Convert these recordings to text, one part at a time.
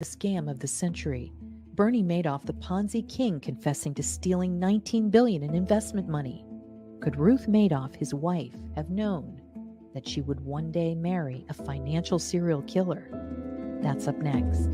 The scam of the century. Bernie Madoff, the Ponzi king, confessing to stealing $19 billion in investment money. Could Ruth Madoff, his wife, have known that she would one day marry a financial serial killer? That's up next.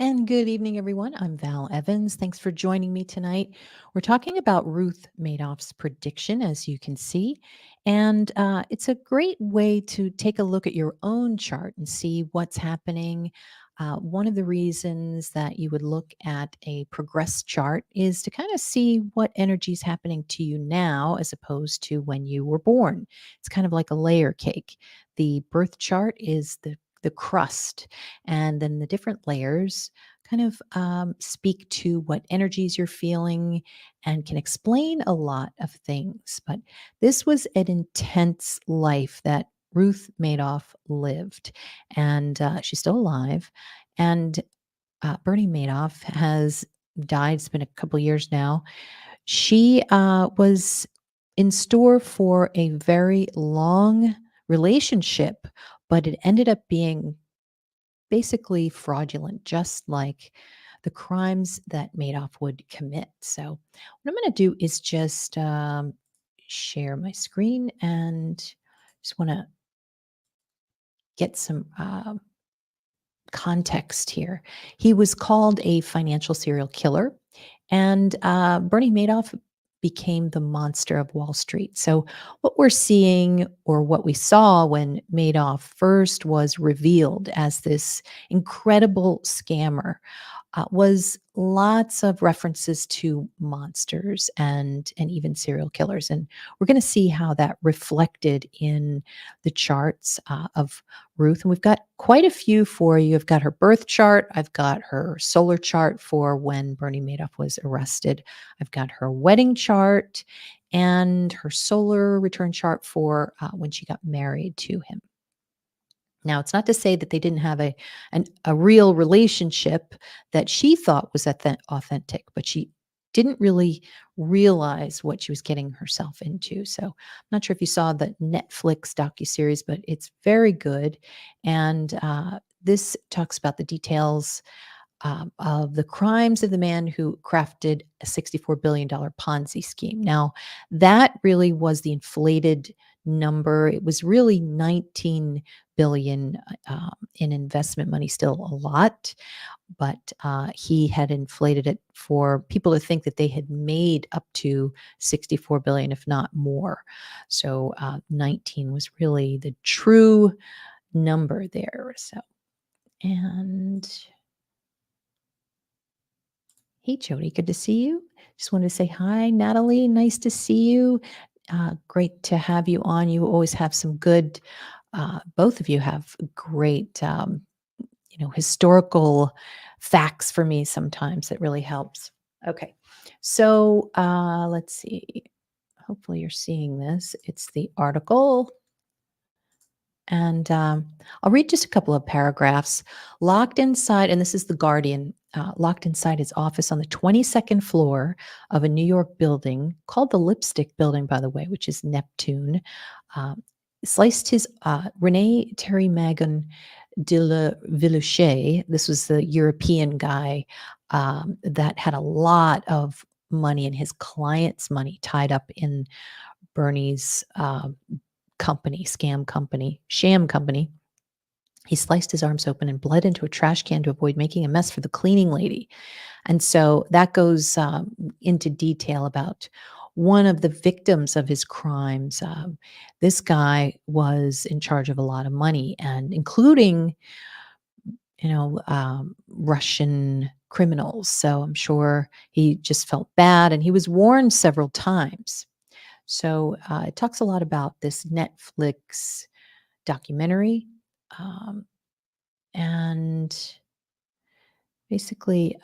And good evening, everyone. I'm Val Evans. Thanks for joining me tonight. We're talking about Ruth Madoff's prediction, as you can see. And it's a great way to take a look at your own chart and see what's happening. One of the reasons that you would look at a progress chart is to kind of see what energy is happening to you now as opposed to when you were born. It's kind of like a layer cake. The birth chart is the crust, and then the different layers kind of speak to what energies you're feeling and can explain a lot of things. But this was an intense life that Ruth Madoff lived, and she's still alive. And Bernie Madoff has died. It's been a couple years now. She was in store for a very long relationship, but it ended up being basically fraudulent, just like the crimes that Madoff would commit. So, what I'm going to do is just share my screen and just want to get some context here. He was called a financial serial killer, and Bernie Madoff became the monster of Wall Street. So, what we're seeing, or what we saw when Madoff first was revealed as this incredible scammer, was lots of references to monsters and even serial killers. And we're going to see how that reflected in the charts of Ruth. And we've got quite a few for you. I've got her birth chart. I've got her solar chart for when Bernie Madoff was arrested. I've got her wedding chart and her solar return chart for when she got married to him. Now, it's not to say that they didn't have a real relationship that she thought was authentic, but she didn't really realize what she was getting herself into. So, I'm not sure if you saw the Netflix docuseries, but it's very good. And this talks about the details of the crimes of the man who crafted a $64 billion Ponzi scheme. Now, that really was the inflated number. It was really 19 billion in investment money, still a lot, but he had inflated it for people to think that they had made up to 64 billion, if not more. So 19 was really the true number there. So, and hey, Jody, good to see you. Just wanted to say hi, Natalie. Nice to see you. Great to have you on. You always have some good, both of you have great, historical facts for me sometimes. It really helps. Okay. So let's see. Hopefully you're seeing this. It's the article. And I'll read just a couple of paragraphs. Locked inside, and this is The Guardian, locked inside his office on the 22nd floor of a New York building called the Lipstick Building, by the way, which is Neptune. Sliced his Rene Terry Magon de la Villuche. This was the European guy that had a lot of money and his clients' money tied up in Bernie's company, scam company, sham company. He sliced his arms open and bled into a trash can to avoid making a mess for the cleaning lady. And so that goes into detail about one of the victims of his crimes. This guy was in charge of a lot of money, and including, Russian criminals. So I'm sure he just felt bad, and he was warned several times. So it talks a lot about this Netflix documentary. Um, and basically,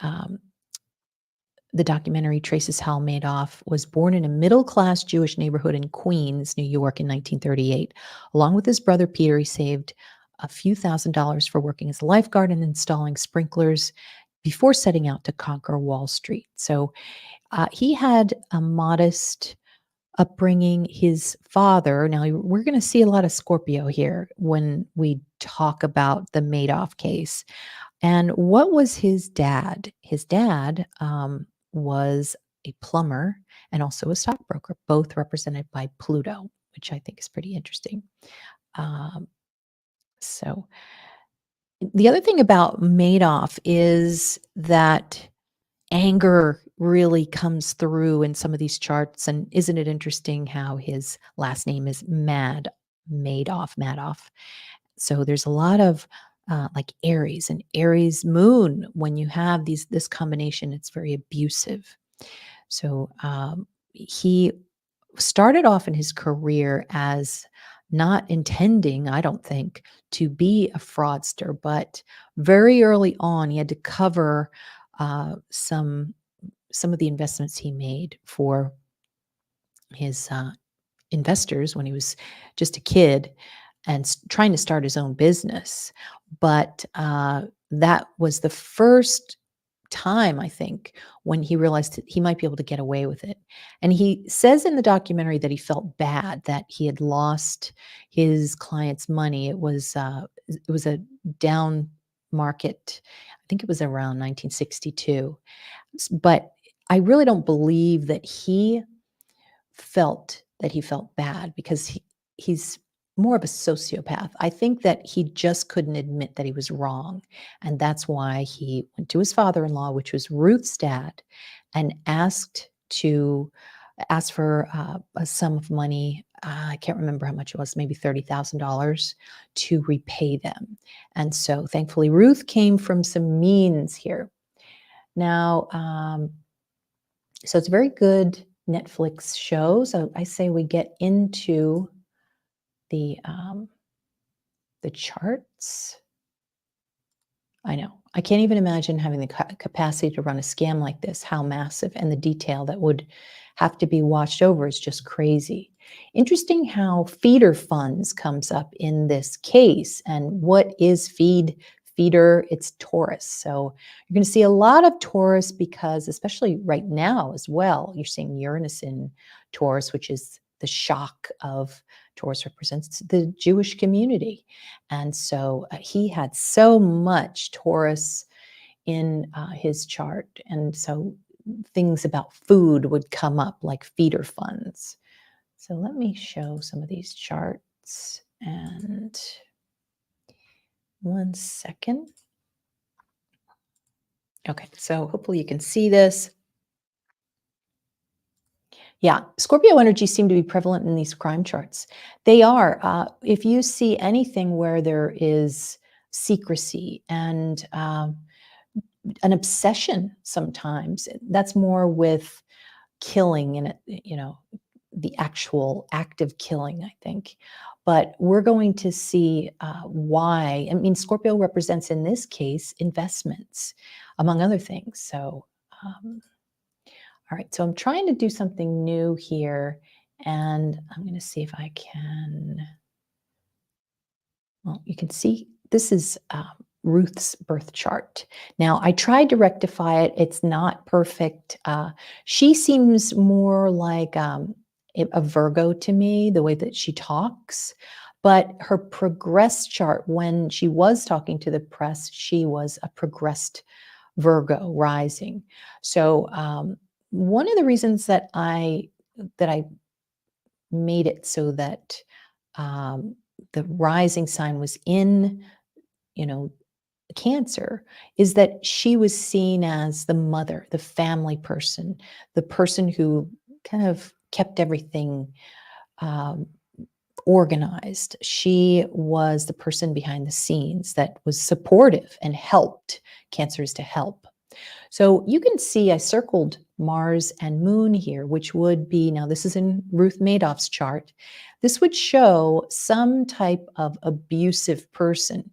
the documentary traces how Madoff was born in a middle class Jewish neighborhood in Queens, New York in 1938. Along with his brother Peter, he saved a few $1,000s for working as a lifeguard and installing sprinklers before setting out to conquer Wall Street. So he had a modest upbringing. His father, now we're going to see a lot of Scorpio here when we talk about the Madoff case. And what was his dad? His dad was a plumber and also a stockbroker, both represented by Pluto, which I think is pretty interesting. Um, so, the other thing about Madoff is that anger really comes through in some of these charts. And isn't it interesting how his last name is Madoff? So there's a lot of like Aries and Aries moon. When you have this combination, it's very abusive. So he started off in his career as not intending, I don't think, to be a fraudster, but very early on, he had to cover some of the investments he made for his investors when he was just a kid and trying to start his own business. But that was the first time, I think, when he realized that he might be able to get away with it. And he says in the documentary that he felt bad that he had lost his client's money. It was a down market. I think it was around 1962. But I really don't believe that he felt bad because he's more of a sociopath. I think that he just couldn't admit that he was wrong, and that's why he went to his father-in-law, which was Ruth's dad, and asked for a sum of money. I can't remember how much it was, maybe $30,000 to repay them. And so, thankfully, Ruth came from some means here. Now, so it's a very good Netflix show. So I say we get into the the charts. I know. I can't even imagine having the capacity to run a scam like this, how massive, and the detail that would have to be watched over is just crazy. Interesting how feeder funds comes up in this case. And what is feeder? It's Taurus. So you're going to see a lot of Taurus because, especially right now as well, you're seeing Uranus in Taurus, which is the shock of Taurus represents the Jewish community. And so he had so much Taurus in his chart. And so things about food would come up like feeder funds. So let me show some of these charts. And one second. Okay, so hopefully you can see this. Yeah, Scorpio energy seem to be prevalent in these crime charts. They are. If you see anything where there is secrecy and an obsession, sometimes that's more with killing and the actual act of killing, I think. But we're going to see why. I mean, Scorpio represents in this case investments, among other things. So. All right, so I'm trying to do something new here, and I'm going to see if I can. Well, you can see this is Ruth's birth chart. Now, I tried to rectify it. It's not perfect. She seems more like a Virgo to me, the way that she talks. But her progressed chart, when she was talking to the press, she was a progressed Virgo rising. So one of the reasons that I made it so that um, the rising sign was in, you know, Cancer is that she was seen as the mother, the family person, the person who kind of kept everything um, organized. She was the person behind the scenes that was supportive and helped. Cancer is to help. So you can see I circled Mars and Moon here, which would be now this is in Ruth Madoff's chart. This would show some type of abusive person.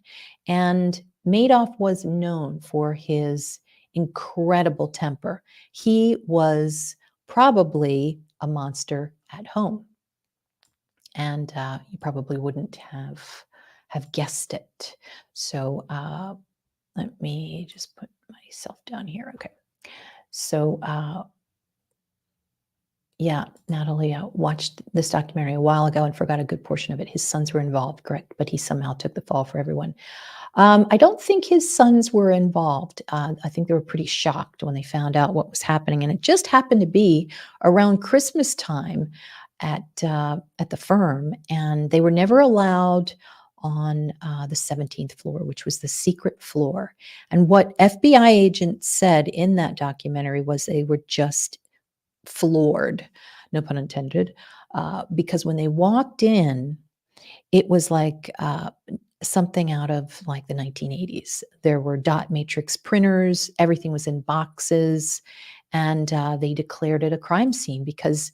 And Madoff was known for his incredible temper. He was probably a monster at home, and you probably wouldn't have guessed it. So let me just put myself down here. Okay. So, yeah, Natalie watched this documentary a while ago and forgot a good portion of it. His sons were involved, correct, but he somehow took the fall for everyone. I don't think his sons were involved. I think they were pretty shocked when they found out what was happening, and it just happened to be around Christmas time at the firm, and they were never allowed on the 17th floor, which was the secret floor. And what FBI agents said in that documentary was they were just floored, no pun intended, because when they walked in, it was like something out of like the 1980s. There were dot matrix printers, everything was in boxes, and they declared it a crime scene because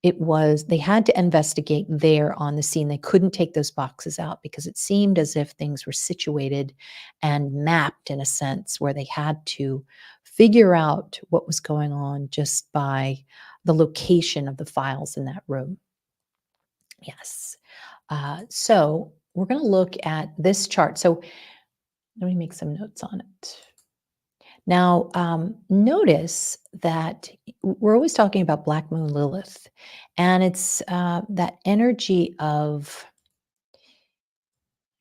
they had to investigate there on the scene. They couldn't take those boxes out because it seemed as if things were situated and mapped in a sense where they had to figure out what was going on just by the location of the files in that room. Yes. So we're going to look at this chart. So let me make some notes on it. Now, notice that we're always talking about Black Moon Lilith, and it's that energy of,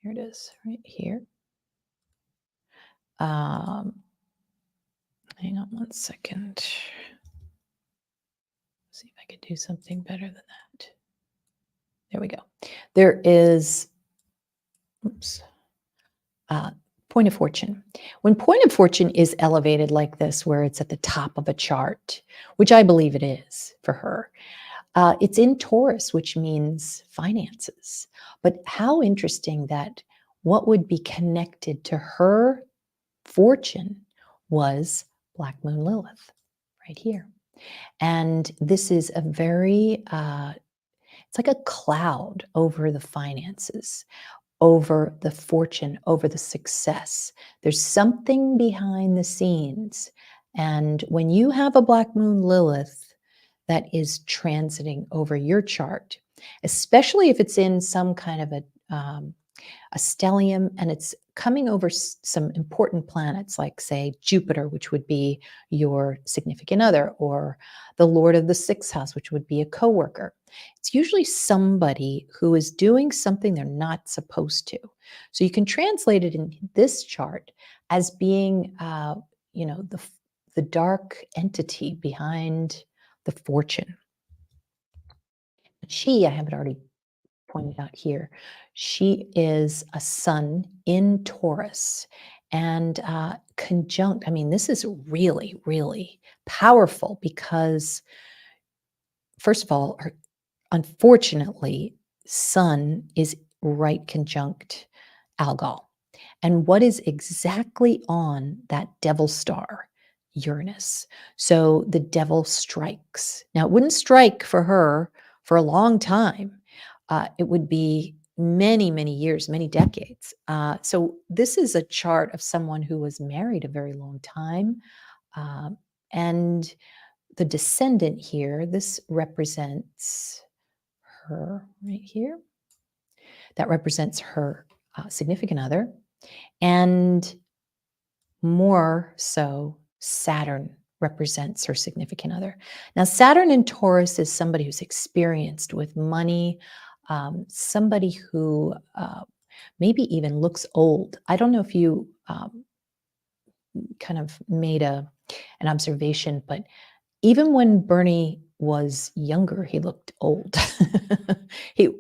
here it is, right here. Um, Hang on one second. See if I could do something better than that. There we go. There is, oops, point of fortune. When point of fortune is elevated like this, where it's at the top of a chart, which I believe it is for her, it's in Taurus, which means finances. But how interesting that what would be connected to her fortune was Black Moon Lilith right here. And this is a very, it's like a cloud over the finances, over the fortune, over the success. There's something behind the scenes. And when you have a Black Moon Lilith that is transiting over your chart, especially if it's in some kind of a stellium and it's coming over some important planets like, say, Jupiter, which would be your significant other, or the Lord of the sixth house, which would be a coworker. It's usually somebody who is doing something they're not supposed to. So you can translate it in this chart as being, the dark entity behind the fortune. I have it already pointed out here, she is a sun in Taurus and conjunct. I mean, this is really, really powerful because, first of all, unfortunately, Sun is right conjunct Algol. And what is exactly on that devil star? Uranus. So the devil strikes. Now, it wouldn't strike for her for a long time. It would be many, many years, many decades. So this is a chart of someone who was married a very long time. And the descendant here, this represents her right here. That represents her significant other. And more so, Saturn represents her significant other. Now, Saturn in Taurus is somebody who's experienced with money, somebody who maybe even looks old. I don't know if you kind of made an observation, but even when Bernie was younger, he looked old.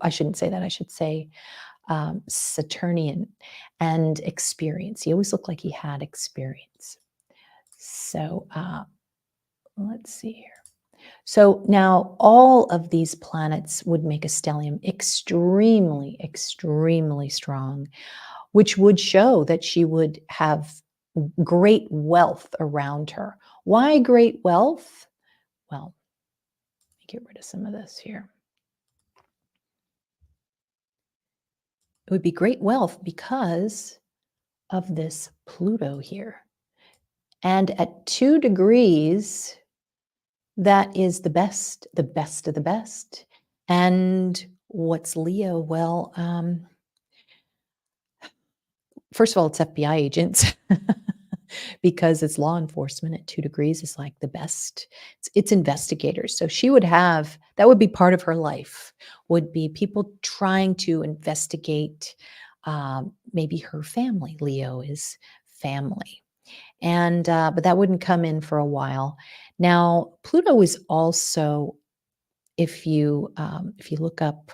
I shouldn't say that. I should say Saturnian and experience. He always looked like he had experience. So let's see here. So now all of these planets would make a stellium extremely, extremely strong, which would show that she would have great wealth around her. Why great wealth? Well, let me get rid of some of this here. It would be great wealth because of this Pluto here. And at 2 degrees, that is the best of the best. And what's Leo? Well, first of all, it's FBI agents because it's law enforcement at 2 degrees is like the best. It's investigators. So she would have that would be part of her life, would be people trying to investigate maybe her family. Leo is family. And but that wouldn't come in for a while. Now, Pluto is also, if you look up,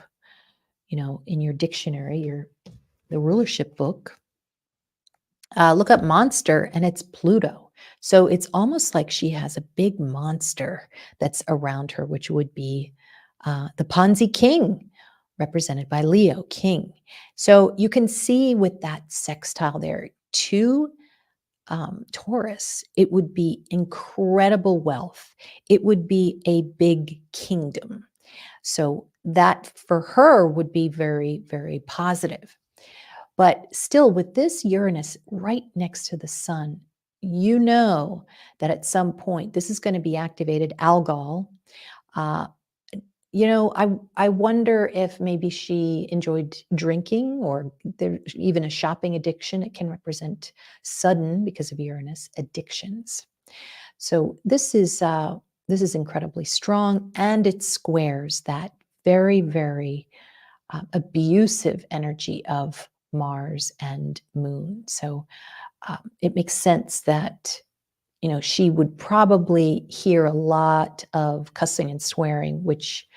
in your dictionary, the rulership book, look up monster, and it's Pluto. So it's almost like she has a big monster that's around her, which would be the Ponzi King, represented by Leo King. So you can see with that sextile there, two Taurus, it would be incredible wealth. It would be a big kingdom. So that for her would be very, very positive. But still, with this Uranus right next to the sun, you know that at some point this is going to be activated algol. Uh, I wonder if maybe she enjoyed drinking, or there's even a shopping addiction. It can represent sudden, because of Uranus, addictions. So this is incredibly strong, and it squares that very, very abusive energy of Mars and Moon. So it makes sense that she would probably hear a lot of cussing and swearing, which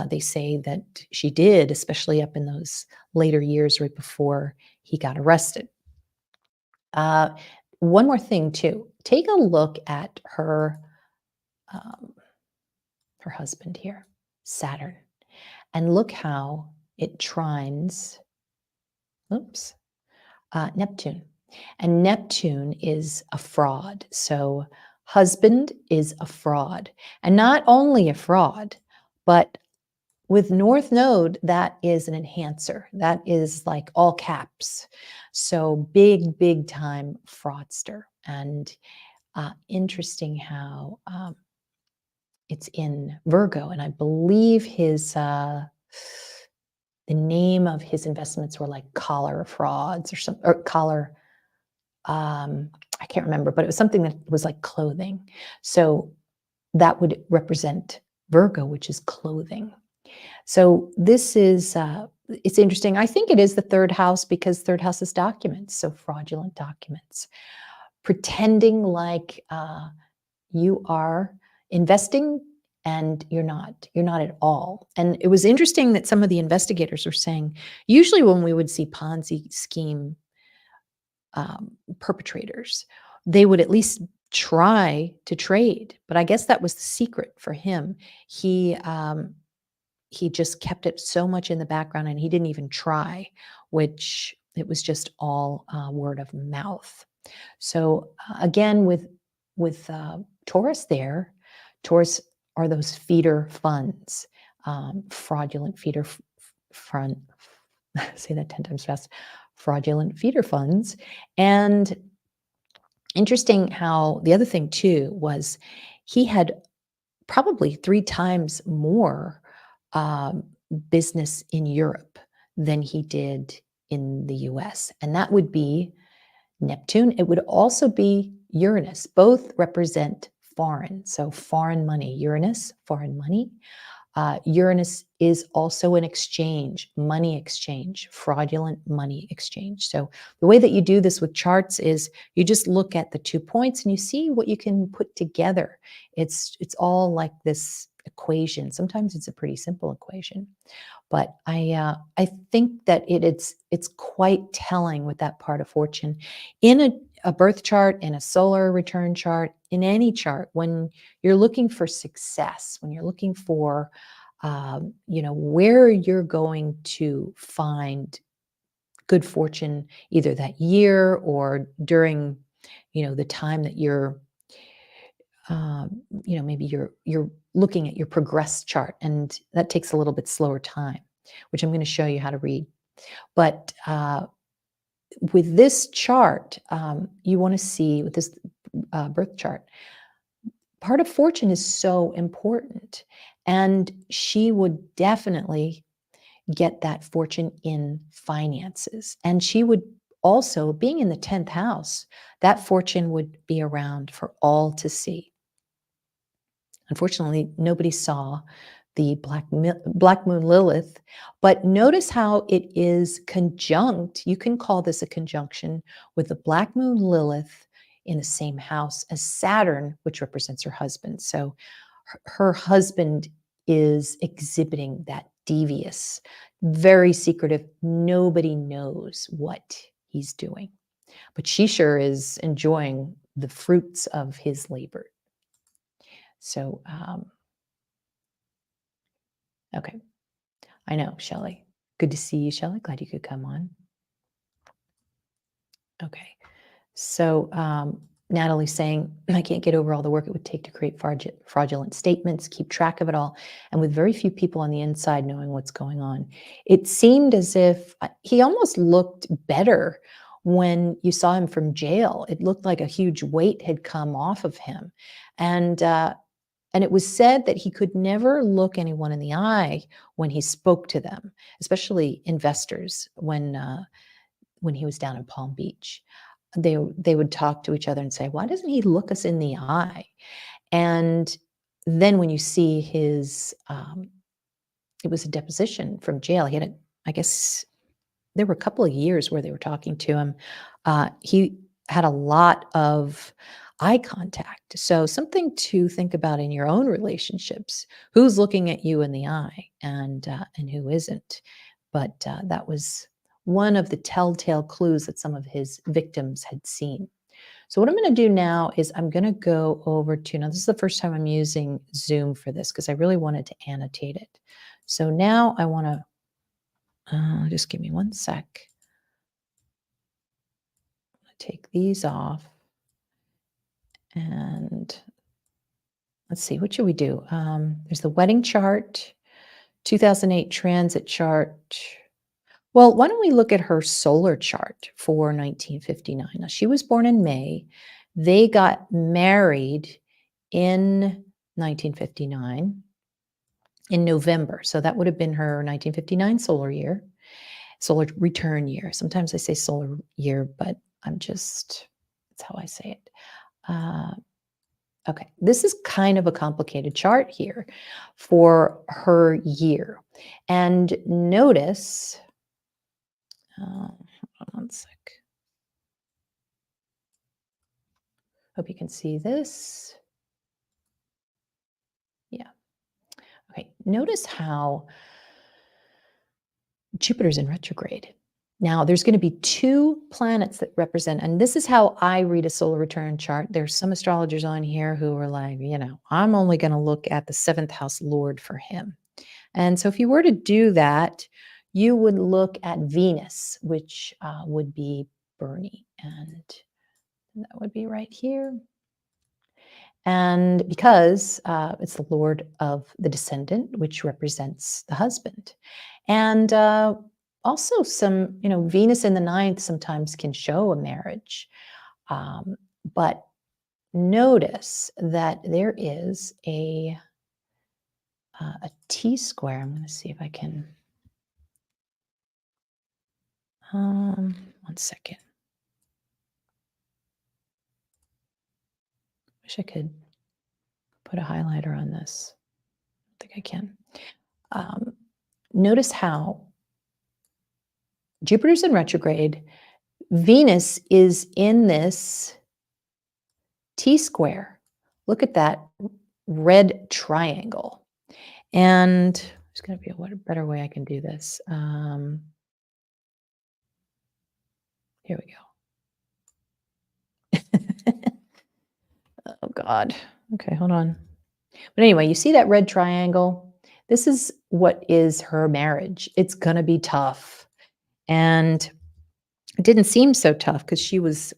they say that she did, especially up in those later years right before he got arrested. Uh, One more thing, too. Take a look at um, her husband here, Saturn, and look how it trines. Oops. Neptune. And Neptune is a fraud. So, husband is a fraud. And not only a fraud, but with North Node, that is an enhancer. That is like all caps. So, big, big time fraudster. And interesting how it's in Virgo. And I believe the name of his investments were like collar frauds or something, or collar. I can't remember, but it was something that was like clothing. So that would represent Virgo, which is clothing. So this is it's interesting. I think it is the third house because third house is documents, so fraudulent documents, pretending like you are investing and you're not. You're not at all. And it was interesting that some of the investigators were saying usually when we would see Ponzi scheme perpetrators, they would at least try to trade. But I guess that was the secret for him. He just kept it so much in the background, and he didn't even try, which it was just all word of mouth. So again, with Taurus there, Taurus are those feeder funds, fraudulent feeder fund. Say that 10 times fast. Fraudulent feeder funds. And interesting how the other thing too was he had probably 3 times more um, business in Europe than he did in the US. And that would be Neptune. It would also be Uranus. Both represent foreign. So foreign money. Uranus, foreign money. Uranus is also an exchange, money exchange, fraudulent money exchange. So the way that you do this with charts is you just look at the 2 points and you see what you can put together. It's all like this equation. Sometimes it's a pretty simple equation, but I think that it's quite telling with that part of fortune in a birth chart, in a solar return chart, in any chart. When you're looking for success, when you're looking for where you're going to find good fortune, either that year or during the time that maybe you're looking at your progress chart, and that takes a little bit slower time, which I'm going to show you how to read. But with this chart, you want to see with this birth chart, part of fortune is so important, and she would definitely get that fortune in finances. And she would also, being in the 10th house, that fortune would be around for all to see. Unfortunately, nobody saw the Black Moon Lilith, but notice how it is conjunct. You can call this a conjunction with the Black Moon Lilith in the same house as Saturn, which represents her husband. So her husband is exhibiting that devious, very secretive, nobody knows what he's doing. But she sure is enjoying the fruits of his labor. So, okay. I know, Shelley. Good to see you, Shelley. Glad you could come on. Okay. So, Natalie's saying, I can't get over all the work it would take to create fraudulent statements, keep track of it all, and with very few people on the inside knowing what's going on. It seemed as if he almost looked better when you saw him from jail. It looked like a huge weight had come off of him. And it was said that he could never look anyone in the eye when he spoke to them, especially investors, when he was down in Palm Beach. They would talk to each other and say, "Why doesn't he look us in the eye?" And then when you see his, it was a deposition from jail. He had, I guess, there were a couple of years where they were talking to him. He had a lot of eye contact. So something to think about in your own relationships. Who's looking at you in the eye, and who isn't? But that was one of the telltale clues that some of his victims had seen. So what I'm going to do now is I'm going to go over to, now this is the first time I'm using Zoom for this because I really wanted to annotate it. So now I want to, just give me one sec. I'm going to take these off. And let's see, what should we do? There's the wedding chart, 2008 transit chart. Well, why don't we look at her solar chart for 1959? Now, she was born in May. They got married in 1959 in November. So that would have been her 1959 solar year, solar return year. Sometimes I say solar year, but that's how I say it. Okay, this is kind of a complicated chart here for her year. And notice, hold on one sec. Hope you can see this. Yeah. Okay, notice how Jupiter's in retrograde. Now, there's going to be two planets that represent, and this is how I read a solar return chart. There's some astrologers on here who are like, I'm only going to look at the seventh house lord for him. And so if you were to do that, you would look at Venus, which would be Bernie, and that would be right here. And because it's the lord of the descendant, which represents the husband. And also some, Venus in the ninth sometimes can show a marriage. But notice that there is a T-square. I'm going to see if I can. One second. Wish I could put a highlighter on this. I think I can. Notice how Jupiter's in retrograde. Venus is in this T-square. Look at that red triangle. And there's going to be a better way I can do this. Here we go. Oh, God. Okay, hold on. But anyway, you see that red triangle? This is what is her marriage. It's going to be tough. And it didn't seem so tough because she was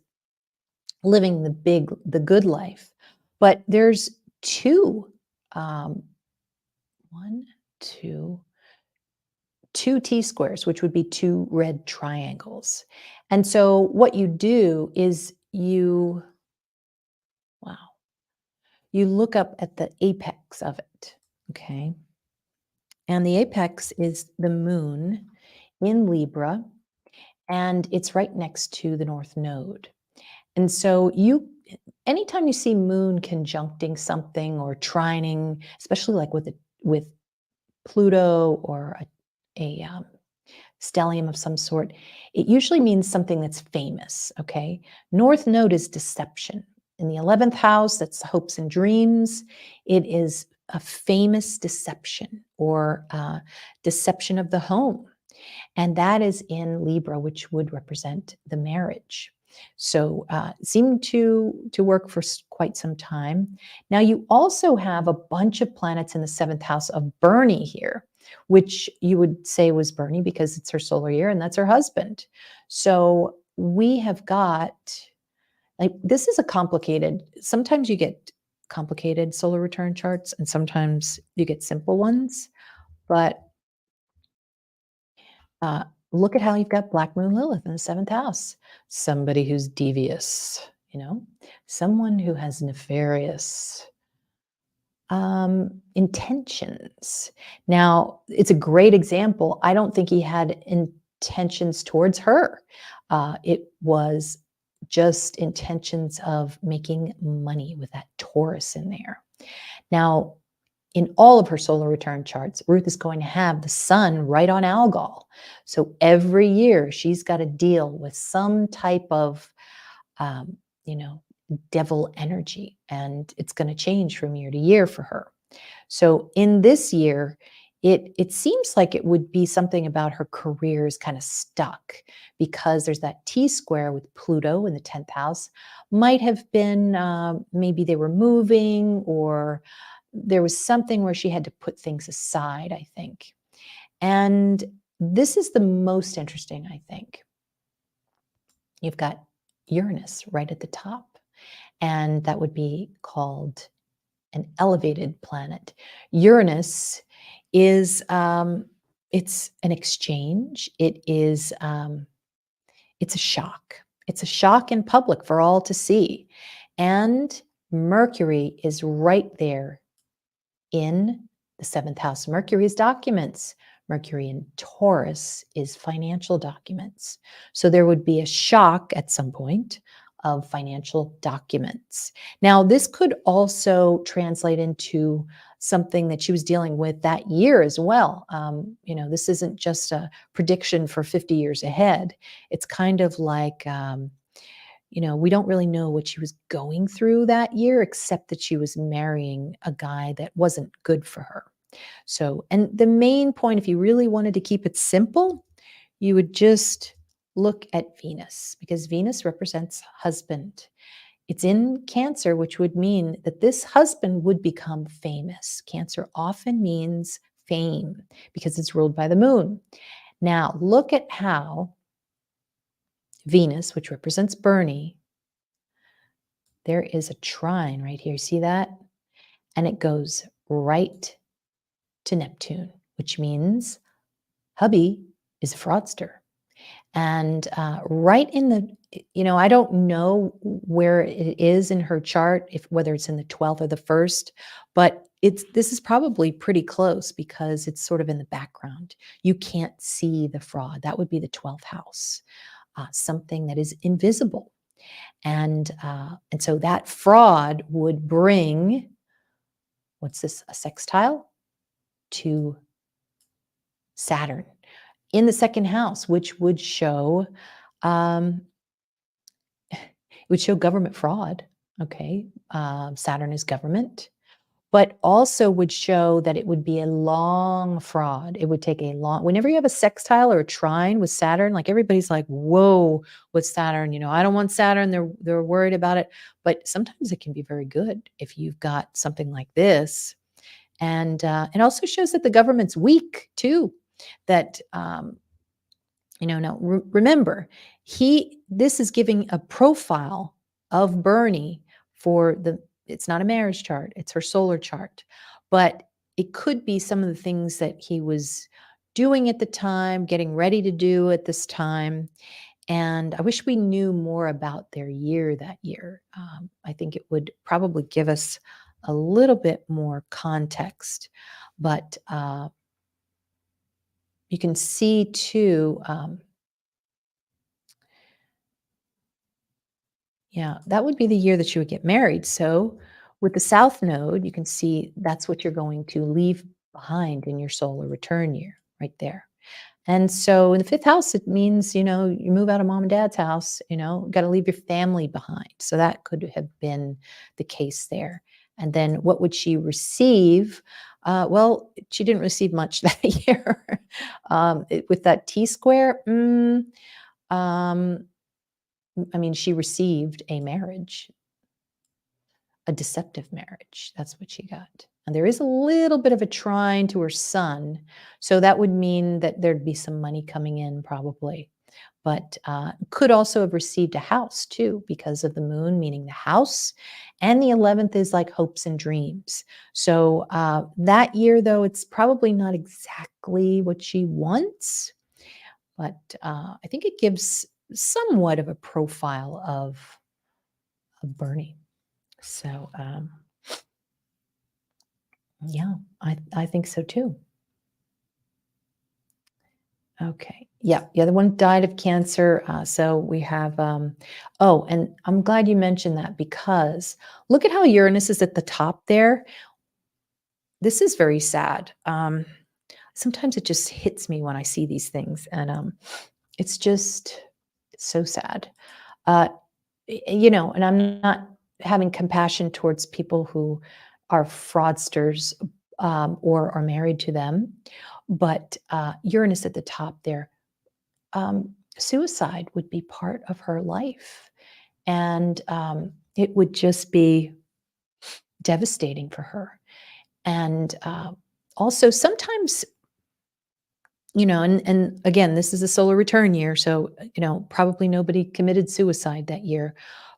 living the good life. But there's two, um, one, two, two T squares, which would be two red triangles. And so what you do is wow, you look up at the apex of it. Okay. And the apex is the moon in Libra, and it's right next to the North Node. And so anytime you see moon conjuncting something or trining, especially like with Pluto or a stellium of some sort, it usually means something that's famous. Okay. North Node is deception. In the 11th house, that's hopes and dreams. It is a famous deception or deception of the home. And that is in Libra, which would represent the marriage. So seemed to work for quite some time. Now you also have a bunch of planets in the seventh house of Bernie here, which you would say was Bernie because it's her solar year and that's her husband. So we have got like this is a complicated. Sometimes you get complicated solar return charts, and sometimes you get simple ones. But uh, look at how you've got Black Moon Lilith in the seventh house. Somebody who's devious, someone who has nefarious intentions. Now, it's a great example. I don't think he had intentions towards her. It was just intentions of making money with that Taurus in there. Now, in all of her solar return charts, Ruth is going to have the sun right on Algol. So every year she's got to deal with some type of, um, you know, devil energy, and it's going to change from year to year for her. So in this year, it seems like it would be something about her career is kind of stuck because there's that T square with Pluto in the 10th house. Might have been maybe they were moving or there was something where she had to put things aside, I think. And this is the most interesting, I think. You've got Uranus right at the top, and that would be called an elevated planet. Uranus is it's an exchange. It's a shock. It's a shock in public for all to see. And Mercury is right there in the seventh house. Mercury is documents. Mercury in Taurus is financial documents. So there would be a shock at some point of financial documents. Now, this could also translate into something that she was dealing with that year as well. This isn't just a prediction for 50 years ahead. It's kind of like, we don't really know what she was going through that year, except that she was marrying a guy that wasn't good for her. So, and the main point, if you really wanted to keep it simple, you would just look at Venus because Venus represents husband. It's in Cancer, which would mean that this husband would become famous. Cancer often means fame because it's ruled by the moon. Now, look at how Venus, which represents Bernie, there is a trine right here. See that? And it goes right to Neptune, which means hubby is a fraudster. And right in I don't know where it is in her chart, whether it's in the 12th or the 1st, but this is probably pretty close because it's sort of in the background. You can't see the fraud. That would be the 12th house, something that is invisible. And so that fraud would bring, what's this, a sextile to Saturn in the second house, which um, would show government fraud. Okay, Saturn is government, but also would show that it would be a long fraud. It would take a long. Whenever you have a sextile or a trine with Saturn, like everybody's like, "Whoa, with Saturn?" I don't want Saturn. They're worried about it, but sometimes it can be very good if you've got something like this, and it also shows that the government's weak too. That now remember, this is giving a profile of Bernie for it's not a marriage chart, it's her solar chart. But it could be some of the things that he was doing at the time, getting ready to do at this time. And I wish we knew more about their year that year. I think it would probably give us a little bit more context. But you can see too, yeah, that would be the year that you would get married. So with the South Node, you can see that's what you're going to leave behind in your solar return year right there. And so in the fifth house, it means, you move out of mom and dad's house, got to leave your family behind. So that could have been the case there. And then what would she receive? Well, she didn't receive much that year. With that T square, um, I mean, she received a marriage, a deceptive marriage. That's what she got. And there is a little bit of a trine to her son. So that would mean that there'd be some money coming in probably. But could also have received a house too because of the moon, meaning the house. And the 11th is like hopes and dreams. So that year, though, it's probably not exactly what she wants. But I think it gives somewhat of a profile of Bernie. So, yeah, I think so too. Okay. Yeah. The other one died of cancer. So we have, oh, and I'm glad you mentioned that because look at how Uranus is at the top there. This is very sad. Sometimes it just hits me when I see these things, and it's just so sad. Uh, and I'm not having compassion towards people who are fraudsters or are married to them, but Uranus at the top there, suicide would be part of her life. And it would just be devastating for her. And also, sometimes, and again, this is a solar return year. So, probably nobody committed suicide that year.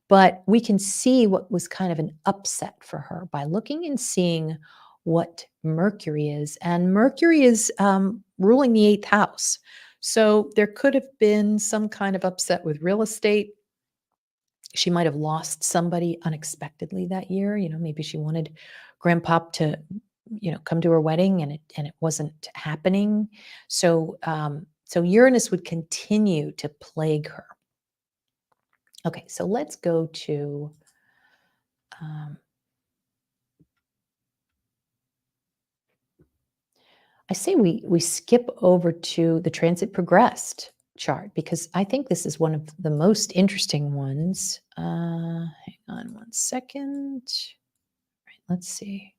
But we can see what was kind of an upset for her by looking and seeing what Mercury is. And Mercury is ruling the eighth house. So there could have been some kind of upset with real estate. She might have lost somebody unexpectedly that year. Maybe she wanted grandpa to, come to her wedding and it wasn't happening. So Uranus would continue to plague her. Okay, so let's go to um, I say we skip over to the transit progressed chart because I think this is one of the most interesting ones. Hang on one second. Right, let's see.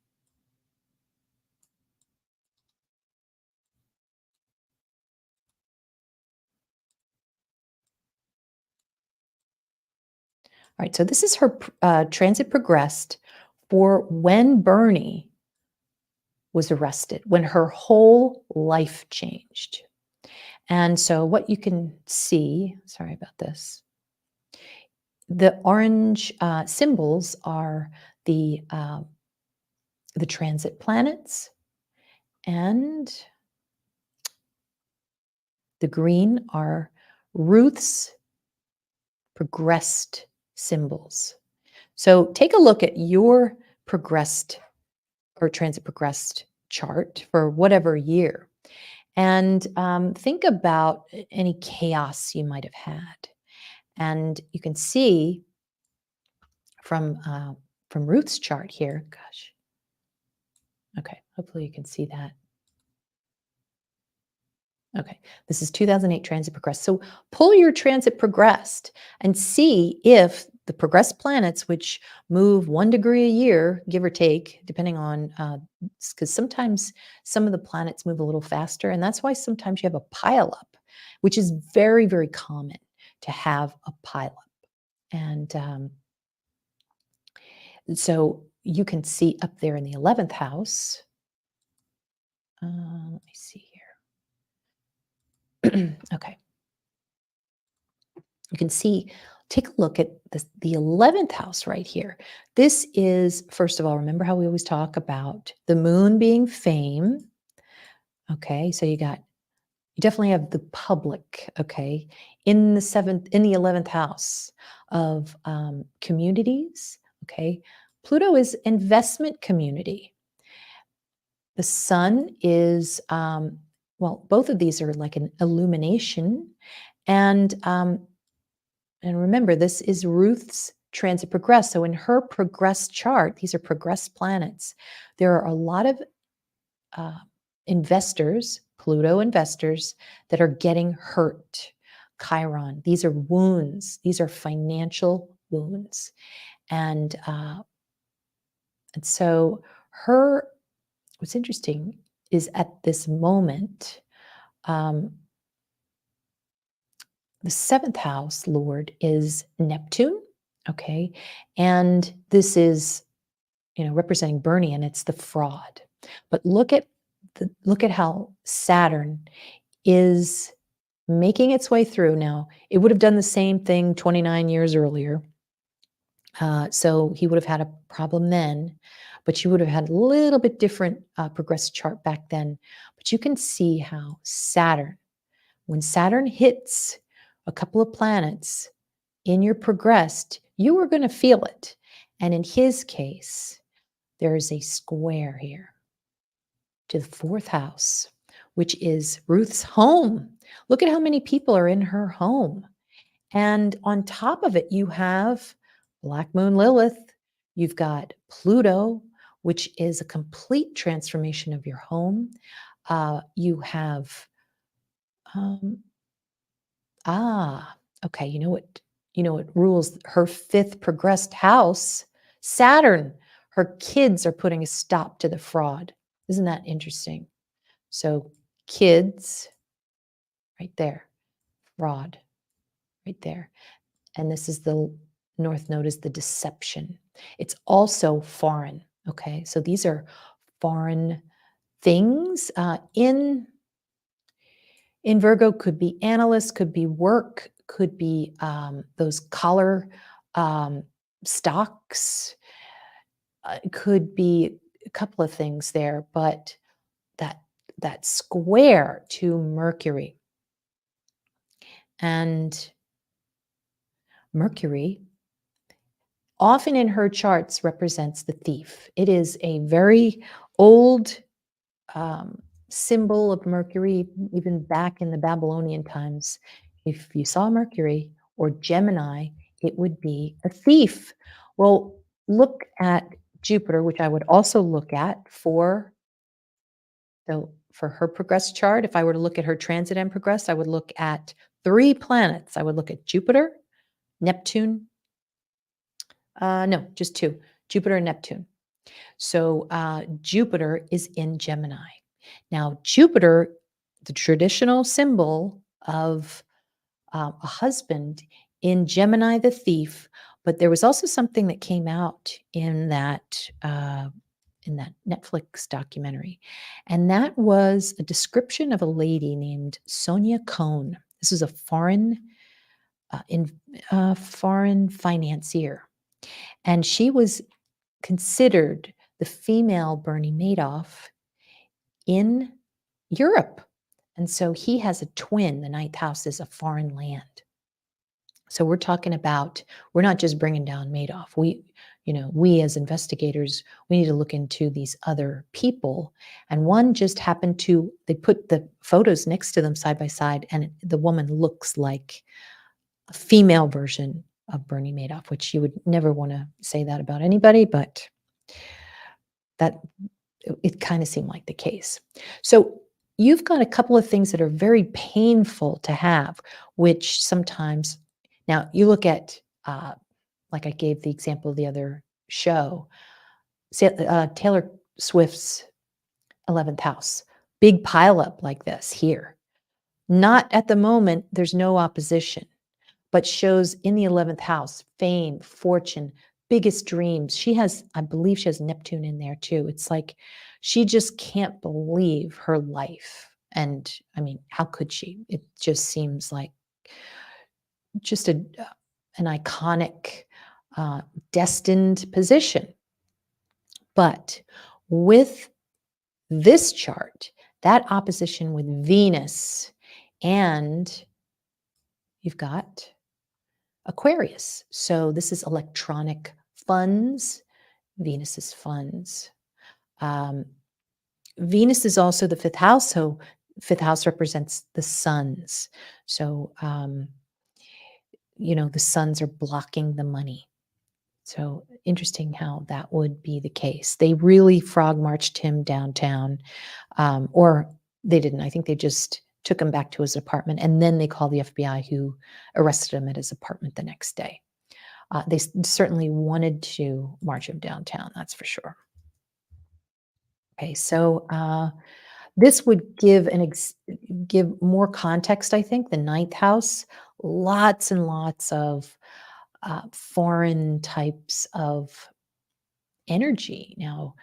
All right, so this is her transit progressed for when Bernie was arrested, when her whole life changed. And so what you can see, sorry about this, the orange symbols are the transit planets, and the green are Ruth's progressed symbols. So take a look at your progressed or transit progressed chart for whatever year and think about any chaos you might have had. And you can see from Ruth's chart here, gosh, okay, hopefully you can see that. Okay, this is 2008 transit progressed. So pull your transit progressed and see if the progressed planets, which move 1 degree a year, give or take, depending on, because sometimes some of the planets move a little faster. And that's why sometimes you have a pileup, which is very, very common to have a pileup. And so you can see up there in the 11th house. Let me see here. Okay. You can see Take a look at this, the 11th house right here. This is, first of all, remember how we always talk about the moon being fame. Okay, so you definitely have the public, okay, in the 11th house of communities, okay. Pluto is investment community. The sun is, well, both of these are like an illumination. And remember, this is Ruth's transit progress. So in her progress chart, these are progress planets. There are a lot of uh, investors, Pluto investors, that are getting hurt. Chiron, these are wounds. These are financial wounds. And, uh, and so her, what's interesting is at this moment, um, the seventh house lord is Neptune. Okay. And this is, representing Bernie, and it's the fraud. But look at how Saturn is making its way through now. It would have done the same thing 29 years earlier. So he would have had a problem then, but you would have had a little bit different progress chart back then. But you can see how Saturn, when Saturn hits a couple of planets in your progressed, you are going to feel it. And in his case, there is a square here to the fourth house, which is Ruth's home. Look at how many people are in her home. And on top of it, you have Black Moon Lilith, you've got Pluto, which is a complete transformation of your home. You have, um, ah, okay, you know what rules her fifth progressed house? Saturn. Her kids are putting a stop to the fraud. Isn't that interesting? So, kids, right there, fraud, right there. And this is the north node is the deception. It's also foreign. Okay, so these are foreign things in Virgo. Could be analysts, could be work, could be those collar um, stocks. Could be a couple of things there, but that that square to Mercury, and Mercury often in her charts represents the thief. It is a very old um, symbol of Mercury, even back in the Babylonian times. If you saw Mercury or Gemini, it would be a thief. Well, look at Jupiter, which I would also look at for her progress chart. If I were to look at her transit and progress, I would look at three planets. I would look at Jupiter, Neptune. No, just two, Jupiter and Neptune. So Jupiter is in Gemini. Now, Jupiter, the traditional symbol of a husband in Gemini, the thief, but there was also something that came out in that Netflix documentary, and that was a description of a lady named Sonia Cohn. This was a foreign financier, and she was considered the female Bernie Madoff in Europe. And so he has a twin. The ninth house is a foreign land. So we're talking about, we're not just bringing down Madoff. We as investigators, we need to look into these other people. And one just happened to, they put the photos next to them side by side, and the woman looks like a female version of Bernie Madoff, which you would never want to say that about anybody, but that it kind of seemed like the case. So you've got a couple of things that are very painful to have, which sometimes, now you look at, like I gave the example of the other show, Taylor Swift's 11th house, big pileup like this here. Not at the moment, there's no opposition, but shows in the 11th house, fame, fortune, biggest dreams. I believe she has Neptune in there too. It's like she just can't believe her life. And I mean, how could she? It just seems like just an iconic, uh, destined position. But with this chart, that opposition with Venus, and you've got Aquarius. So this is electronic funds, Venus's funds. Um, Venus is also the fifth house. So fifth house represents the suns. So, the suns are blocking the money. So interesting how that would be the case. They really frog marched him downtown, or they didn't. I think they just took him back to his apartment, and then they called the FBI, who arrested him at his apartment the next day. They certainly wanted to march him downtown, that's for sure. Okay, so this would give more context, I think. The ninth house, lots and lots of foreign types of energy. Now,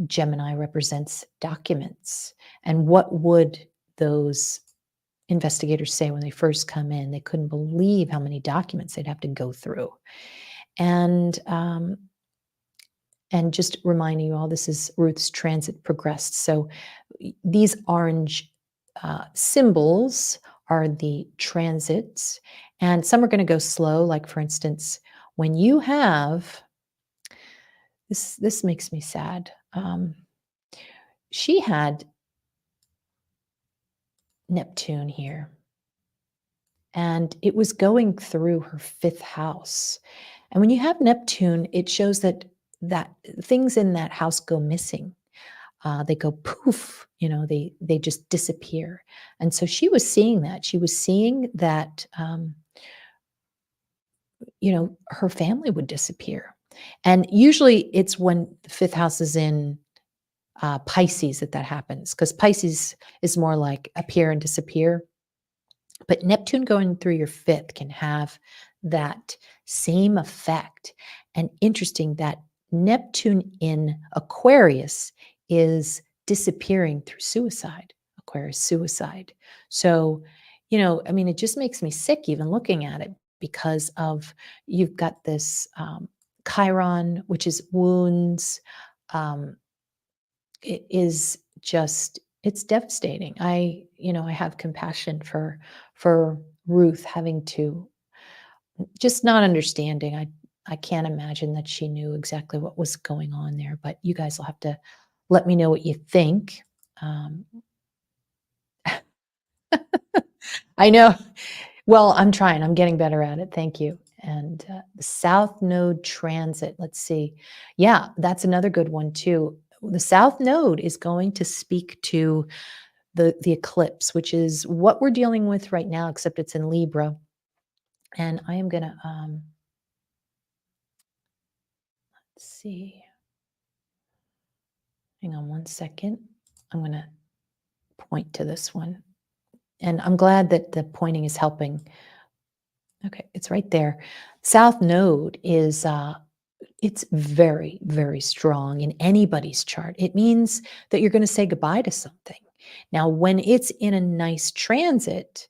Gemini represents documents. And what would those investigators say when they first come in? They couldn't believe how many documents they'd have to go through. And just reminding you all, this is Ruth's transit progressed. So these orange symbols are the transits, and some are going to go slow. Like, for instance, when you have this makes me sad. She had Neptune here, and it was going through her fifth house. And when you have Neptune, it shows that things in that house go missing. They go poof, they just disappear. And so she was seeing that. She was seeing that, her family would disappear. And usually it's when the fifth house is in Pisces that happens, because Pisces is more like appear and disappear. But Neptune going through your fifth can have that same effect. And interesting that Neptune in Aquarius is disappearing through suicide, Aquarius suicide. So, it just makes me sick even looking at it, because of you've got this Chiron, which is wounds. Um, it is just it's devastating. I have compassion for Ruth, having to just not understanding. I can't imagine that she knew exactly what was going on there, but you guys will have to let me know what you think. Um, I know. Well, I'm trying. I'm getting better at it. Thank you. And the South Node transit. Let's see. Yeah, that's another good one too. The South Node is going to speak to the eclipse, which is what we're dealing with right now, except it's in Libra. And I am gonna let's see. Hang on one second. I'm gonna point to this one, and I'm glad that the pointing is helping. Okay, it's right there. South Node is it's very, very strong in anybody's chart. It means that you're going to say goodbye to something. Now, when it's in a nice transit,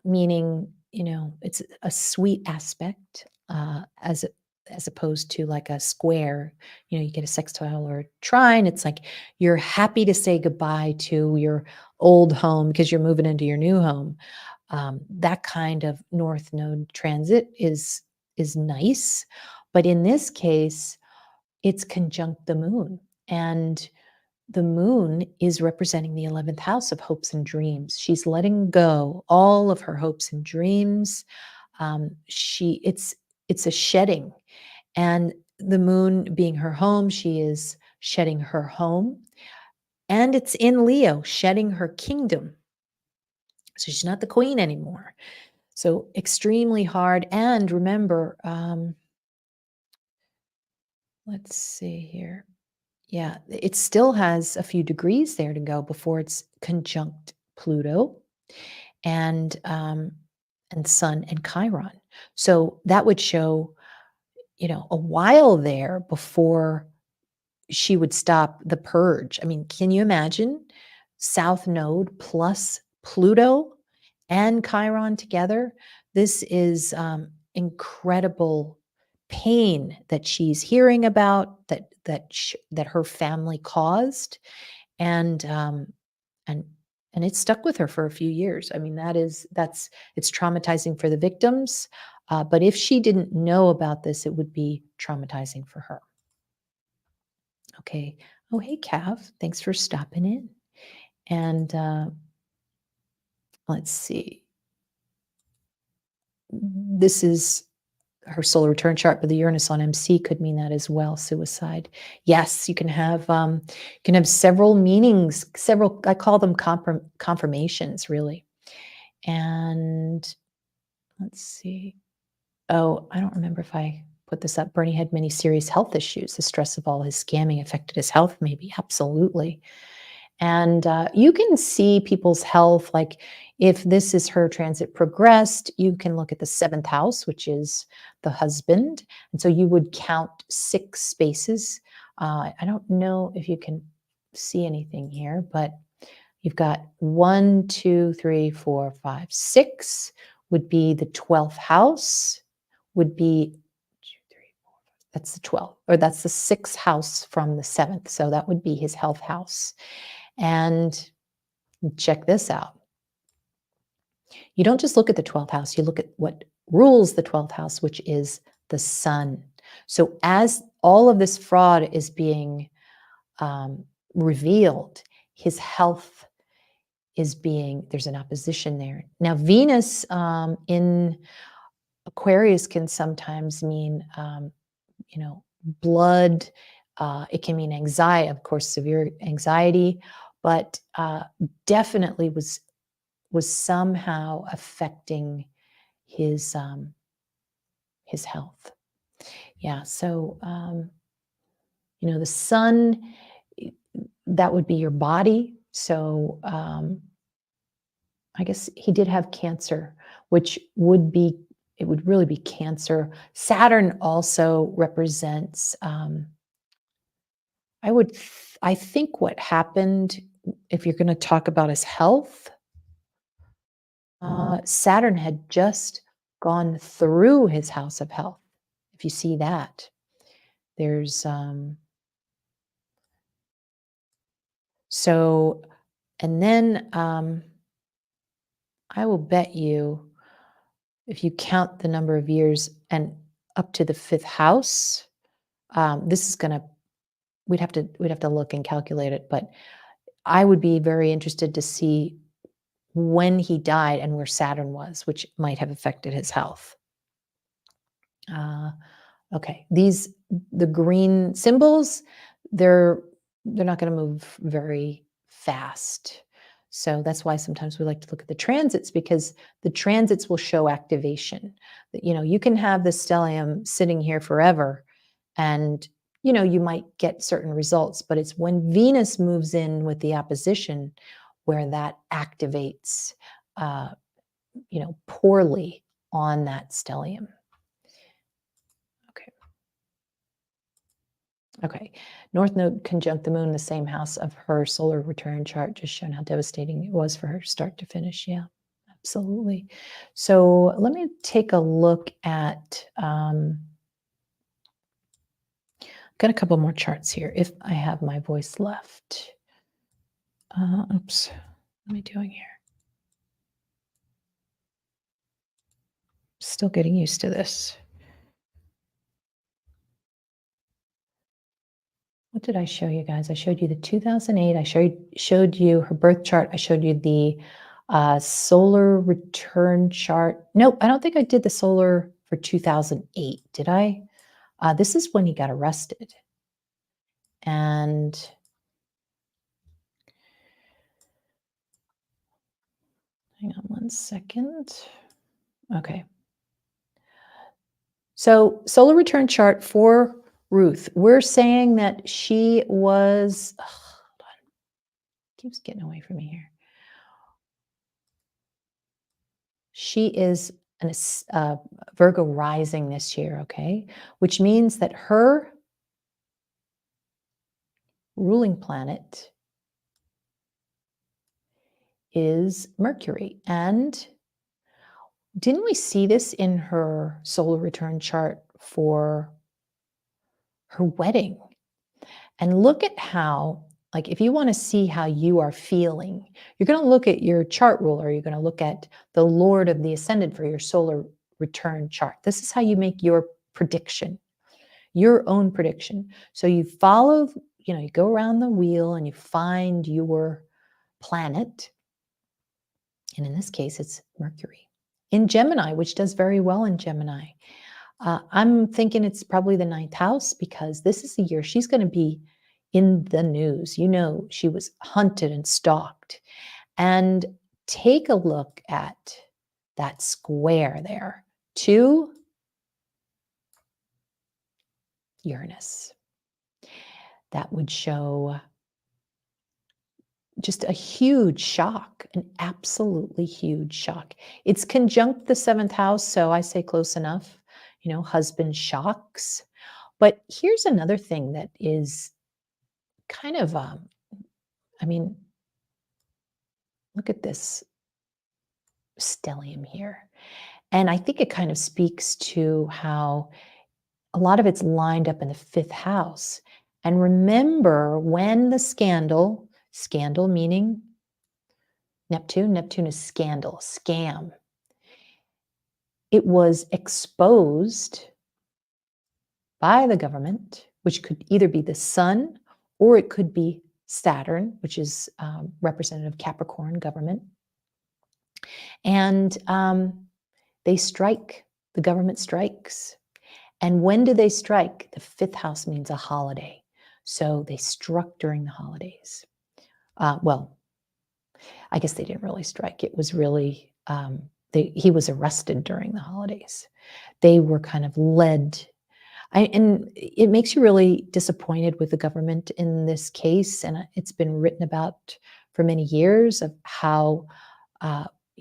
meaning it's a sweet aspect, as opposed to like a square. You get a sextile or a trine. It's like you're happy to say goodbye to your old home because you're moving into your new home. That kind of North Node transit is nice, but in this case, it's conjunct the moon, and the moon is representing the 11th house of hopes and dreams. She's letting go all of her hopes and dreams. It's a shedding, and the moon being her home, she is shedding her home, and it's in Leo, shedding her kingdom. So she's not the queen anymore. So extremely hard. And remember, let's see here. Yeah, it still has a few degrees there to go before it's conjunct Pluto and Sun and Chiron. So that would show, a while there before she would stop the purge. I mean, can you imagine South Node plus Pluto and Chiron together? This is incredible pain that she's hearing about that her family caused, and and and it stuck with her for a few years. I mean, that's it's traumatizing for the victims, but if she didn't know about this, it would be traumatizing for her. Okay. Oh, hey, Cav. Thanks for stopping in. And let's see. This is her solar return chart, but the Uranus on MC could mean that as well. Suicide. Yes, you can have several meanings. Several. I call them confirmations, really. And let's see. Oh, I don't remember if I put this up. Bernie had many serious health issues. The stress of all his scamming affected his health, maybe. Absolutely. And you can see people's health. Like if this is her transit progressed, you can look at the seventh house, which is the husband. And so you would count 6 spaces. I don't know if you can see anything here, but you've got 1, 2, 3, 4, 5, 6 would be the 12th house, would be 2, 3, 4, that's the 12th, or that's the 6th house from the 7th. So that would be his health house. And check this out. You don't just look at the 12th house, you look at what rules the 12th house, which is the sun. So as all of this fraud is being revealed, his health is being, there's an opposition there. Now, Venus in Aquarius can sometimes mean, blood. It can mean anxiety, of course, severe anxiety, but definitely was somehow affecting his health. Yeah. So the sun, that would be your body. So I guess he did have cancer, which would be, it would really be cancer. Saturn also represents, I think what happened, if you're going to talk about his health, Saturn had just gone through his house of health. If you see that, there's, so, and then I will bet you, if you count the number of years and up to the 5th house, this is going to, we'd have to look and calculate it, but I would be very interested to see when he died and where Saturn was, which might have affected his health. Okay, the green symbols, they're not going to move very fast. So that's why sometimes we like to look at the transits, because the transits will show activation. You can have the stellium sitting here forever and you might get certain results, but it's when Venus moves in with the opposition where that activates poorly on that stellium. Okay. Okay. North Node conjunct the moon, the same house of her solar return chart, just showing how devastating it was for her start to finish. Yeah, absolutely. So let me take a look at, got a couple more charts here if I have my voice left. Oops, what am I doing here? Still getting used to this. What did I show you guys? I showed you the 2008. I showed you her birth chart. I showed you the solar return chart. Nope, I don't think I did the solar for 2008. Did I? This is when he got arrested. And hang on one second. Okay. So solar return chart for Ruth. We're saying that she was, hold on, keeps getting away from me here. She is a Virgo rising this year, okay? Which means that her ruling planet is Mercury. And Didn't we see this in her solar return chart for her wedding? And look at how, like, if you want to see how you are feeling, you're going to look at your chart ruler. You're going to look at the Lord of the Ascendant for your solar return chart. This is how you make your prediction, your own prediction. So you follow, you go around the wheel and you find your planet. And in this case, it's Mercury in Gemini, which does very well in Gemini. I'm thinking it's probably the ninth house because this is the year she's going to be in the news. She was hunted and stalked. And take a look at that square there to Uranus. That would show just a huge shock, an absolutely huge shock. It's conjunct the seventh house, so I say close enough, husband shocks. But here's another thing that is kind of, I mean, look at this stellium here. And I think it kind of speaks to how a lot of it's lined up in the fifth house. And remember when the scandal meaning Neptune is scandal, scam. It was exposed by the government, which could either be the sun or it could be Saturn, which is representative Capricorn government. And the government strikes. And when do they strike? The fifth house means a holiday. So they struck during the holidays. Well, I guess they didn't really strike. It was really, he was arrested during the holidays. They were kind of led. And it makes you really disappointed with the government in this case. And it's been written about for many years of how,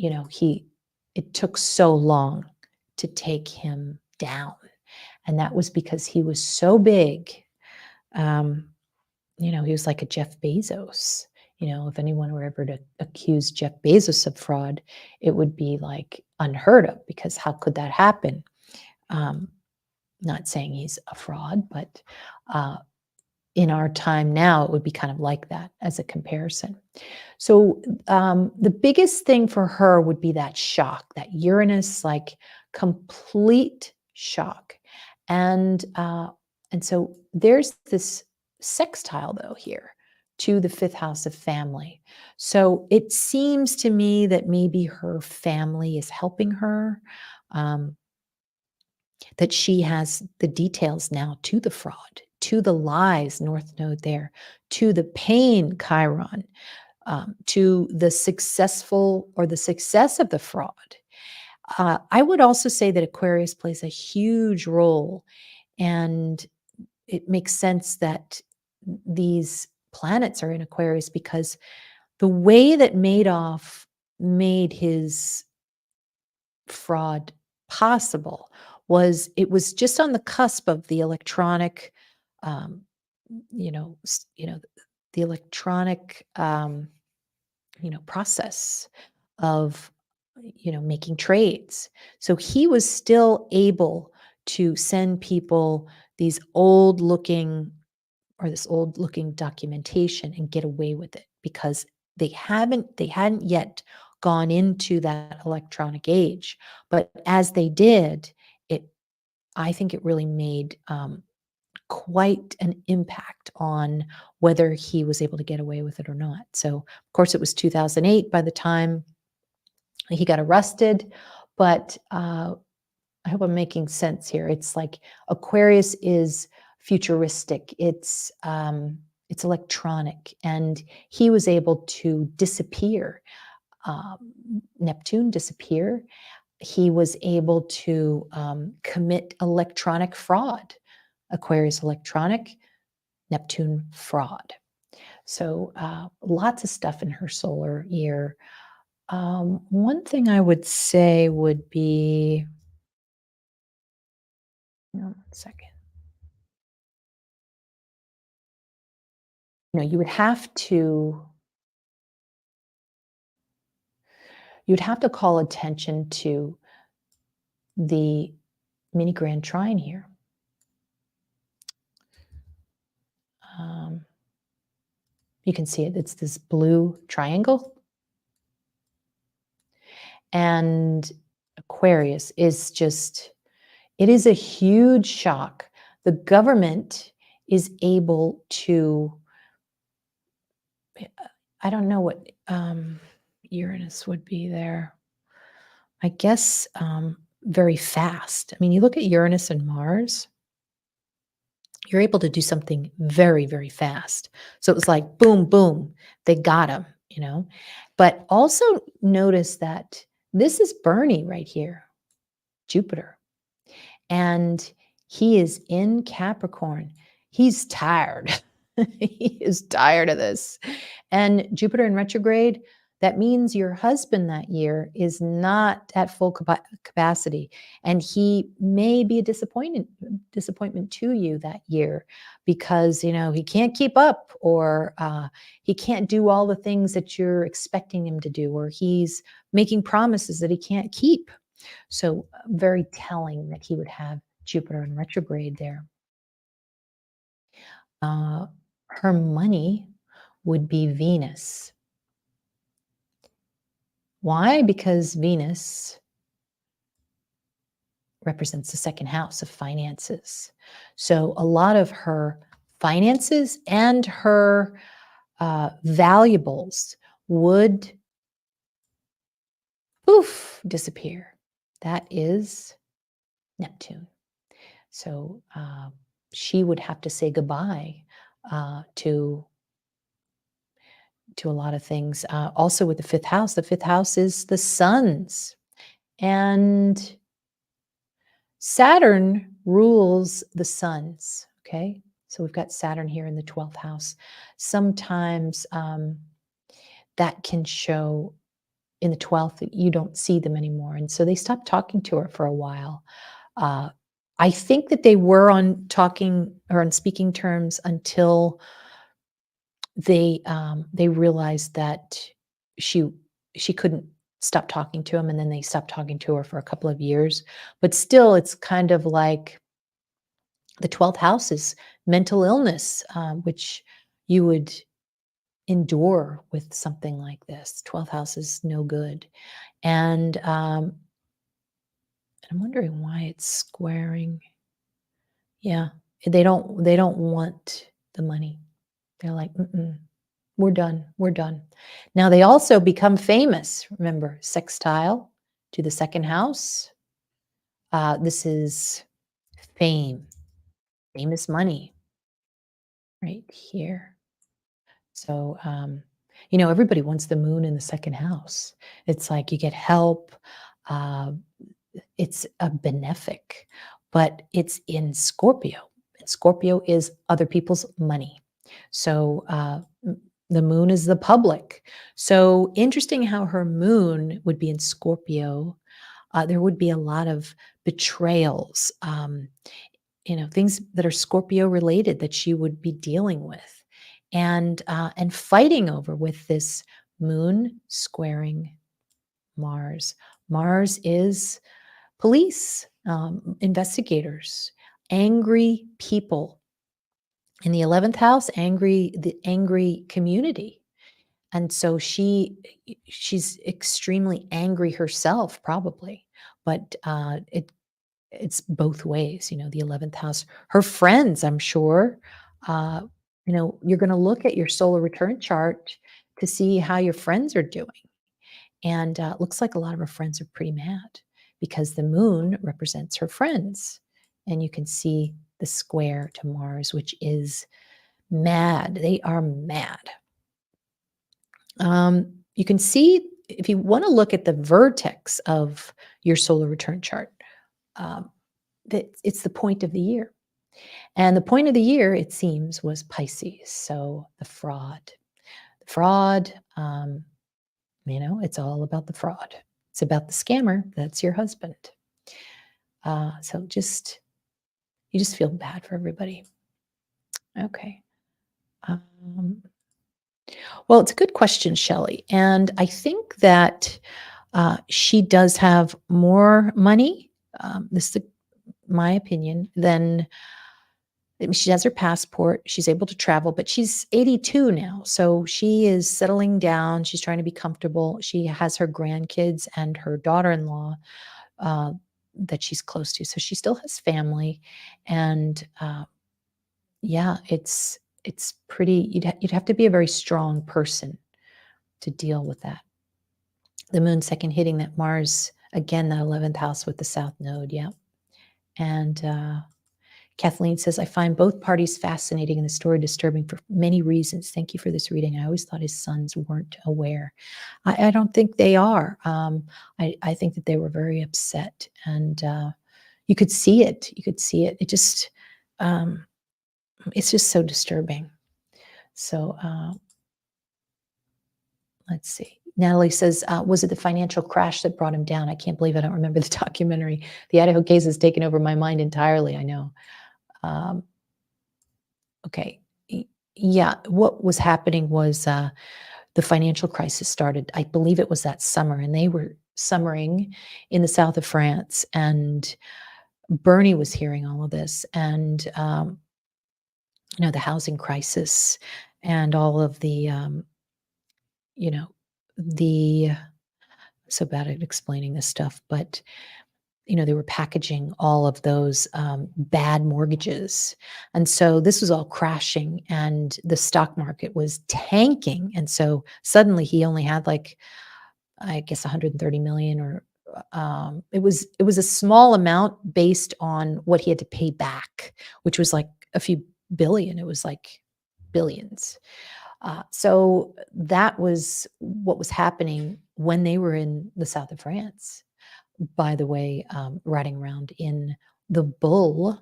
it took so long to take him down. And that was because he was so big. He was like a Jeff Bezos. If anyone were ever to accuse Jeff Bezos of fraud, it would be like unheard of because how could that happen? Not saying he's a fraud, but in our time now, it would be kind of like that as a comparison. So the biggest thing for her would be that shock, that Uranus, like complete shock. And so there's this sextile though here to the fifth house of family. So it seems to me that maybe her family is helping her, that she has the details now to the fraud, to the lies, North Node there, to the pain, Chiron, to the successful or the success of the fraud. I would also say that Aquarius plays a huge role, and it makes sense that these planets are in Aquarius because the way that Madoff made his fraud possible was it was just on the cusp of the electronic, um, the electronic, process of, making trades. So he was still able to send people these old looking or this old looking documentation and get away with it because they hadn't yet gone into that electronic age. But as they did, I think it really made quite an impact on whether he was able to get away with it or not. So, of course, it was 2008 by the time he got arrested, but I hope I'm making sense here. It's like Aquarius is futuristic. It's electronic, and he was able to disappear. Neptune disappear. He was able to commit electronic fraud. Aquarius electronic, Neptune fraud. So lots of stuff in her solar year. One thing I would say would be, 1 second. You would have to call attention to the mini grand trine here. Um, you can see it. It's this blue triangle. And Aquarius is just, it is a huge shock. The government is able to, I don't know what Uranus would be there. I guess very fast. I mean, you look at Uranus and Mars, you're able to do something very, very fast. So it was like boom, boom, they got him, you know. But also notice that this is Bernie right here, Jupiter. And he is in Capricorn. He's tired. He is tired of this. And Jupiter in retrograde, that means your husband that year is not at full capacity. And he may be a disappointment to you that year because, you know, he can't keep up or he can't do all the things that you're expecting him to do, or he's making promises that he can't keep. So very telling that he would have Jupiter in retrograde there. Her money would be Venus. Why? Because Venus represents the second house of finances. So a lot of her finances and her valuables would poof disappear. That is Neptune. So she would have to say goodbye to a lot of things. Also with the fifth house is the suns, and Saturn rules the suns. Okay, so we've got Saturn here in the 12th house. Sometimes that can show in the 12th that you don't see them anymore, and so they stopped talking to her for a while. I think that they were on talking or on speaking terms until they realized that she she couldn't stop talking to him, and then they stopped talking to her for a couple of years. But still, it's kind of like the 12th house is mental illness, which you would endure with something like this. 12th house is no good. And I'm wondering why it's squaring. Yeah, they don't want the money. They're like, mm-mm, we're done. We're done. Now they also become famous. Remember, sextile to the second house. This is fame, famous money right here. So, everybody wants the moon in the second house. It's like you get help. Uh, it's a benefic, but it's in Scorpio. And Scorpio is other people's money. So the moon is the public. So interesting how her moon would be in Scorpio. There would be a lot of betrayals, things that are Scorpio related that she would be dealing with, and fighting over with this moon squaring Mars. Mars is police, investigators, angry people. In the 11th house, the angry community. And so she's extremely angry herself, probably. But it's both ways, the 11th house. Her friends, I'm sure, uh, you're going to look at your solar return chart to see how your friends are doing. And it looks like a lot of her friends are pretty mad because the moon represents her friends. And you can see the square to Mars, which is mad. They are mad. You can see, if you want to look at the vertex of your solar return chart, that it's the point of the year. And the point of the year, it seems, was Pisces. So the fraud. The fraud, it's all about the fraud. It's about the scammer. That's your husband. So you just feel bad for everybody. Okay. Well, it's a good question, Shelley. And I think that she does have more money this is my opinion, then she has her passport, she's able to travel, but she's 82 now, so she is settling down, she's trying to be comfortable. She has her grandkids and her daughter-in-law, uh, that she's close to, so she still has family, and, yeah, it's pretty you'd have to be a very strong person to deal with that. The moon second hitting that Mars, again, that 11th house with the south node, yeah, and, Kathleen says, I find both parties fascinating and the story disturbing for many reasons. Thank you for this reading. I always thought his sons weren't aware. I don't think they are. I think that they were very upset, and you could see it. You could see it. Um, it's just so disturbing. So let's see. Natalie says, was it the financial crash that brought him down? I can't believe I don't remember the documentary. The Idaho case has taken over my mind entirely. I know. Um, Okay. Yeah, what was happening was, the financial crisis started, I believe it was that summer, and they were summering in the south of France, and Bernie was hearing all of this, and, the housing crisis and all of the, you know, the so bad at explaining this stuff, but they were packaging all of those bad mortgages. And so this was all crashing and the stock market was tanking. And so suddenly he only had like, I guess 130 million or it was a small amount based on what he had to pay back, which was like a few billion. It was like billions. So that was what was happening when they were in the south of France, by the way, riding around in the bull,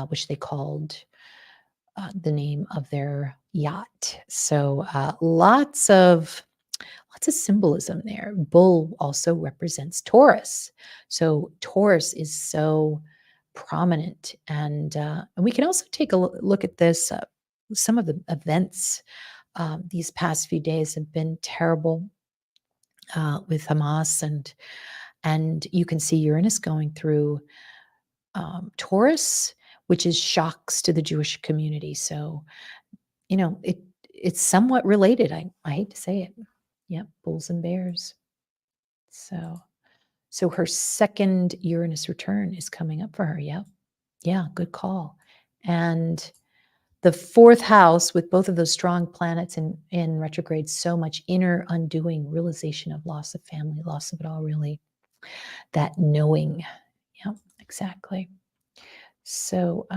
which they called the name of their yacht. So lots of symbolism there. Bull also represents Taurus, so Taurus is so prominent, and we can also take a look at this. Some of the events these past few days have been terrible with Hamas and you can see Uranus going through Taurus, which is shocks to the Jewish community. So, it's somewhat related. I hate to say it. Yep, bulls and bears. So her second Uranus return is coming up for her. Yep. Yeah, good call. And the fourth house with both of those strong planets in retrograde, so much inner undoing, realization of loss of family, loss of it all, really. That knowing. Yep, exactly. So,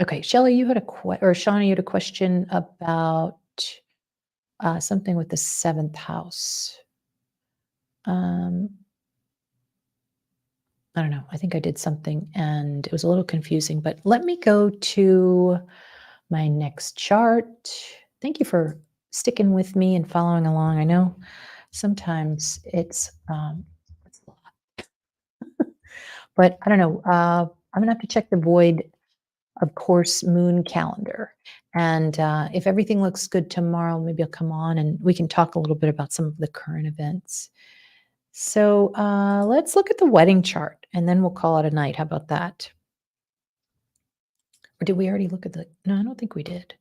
okay, Shelley, you had or Shauna, you had a question about something with the seventh house. Um, I don't know. I think I did something and it was a little confusing, but let me go to my next chart. Thank you for sticking with me and following along. I know sometimes it's a lot, but I don't know. I'm gonna have to check the void, of course, moon calendar. And if everything looks good tomorrow, maybe I'll come on and we can talk a little bit about some of the current events. So let's look at the wedding chart and then we'll call it a night. How about that? Or did we already look at no, I don't think we did.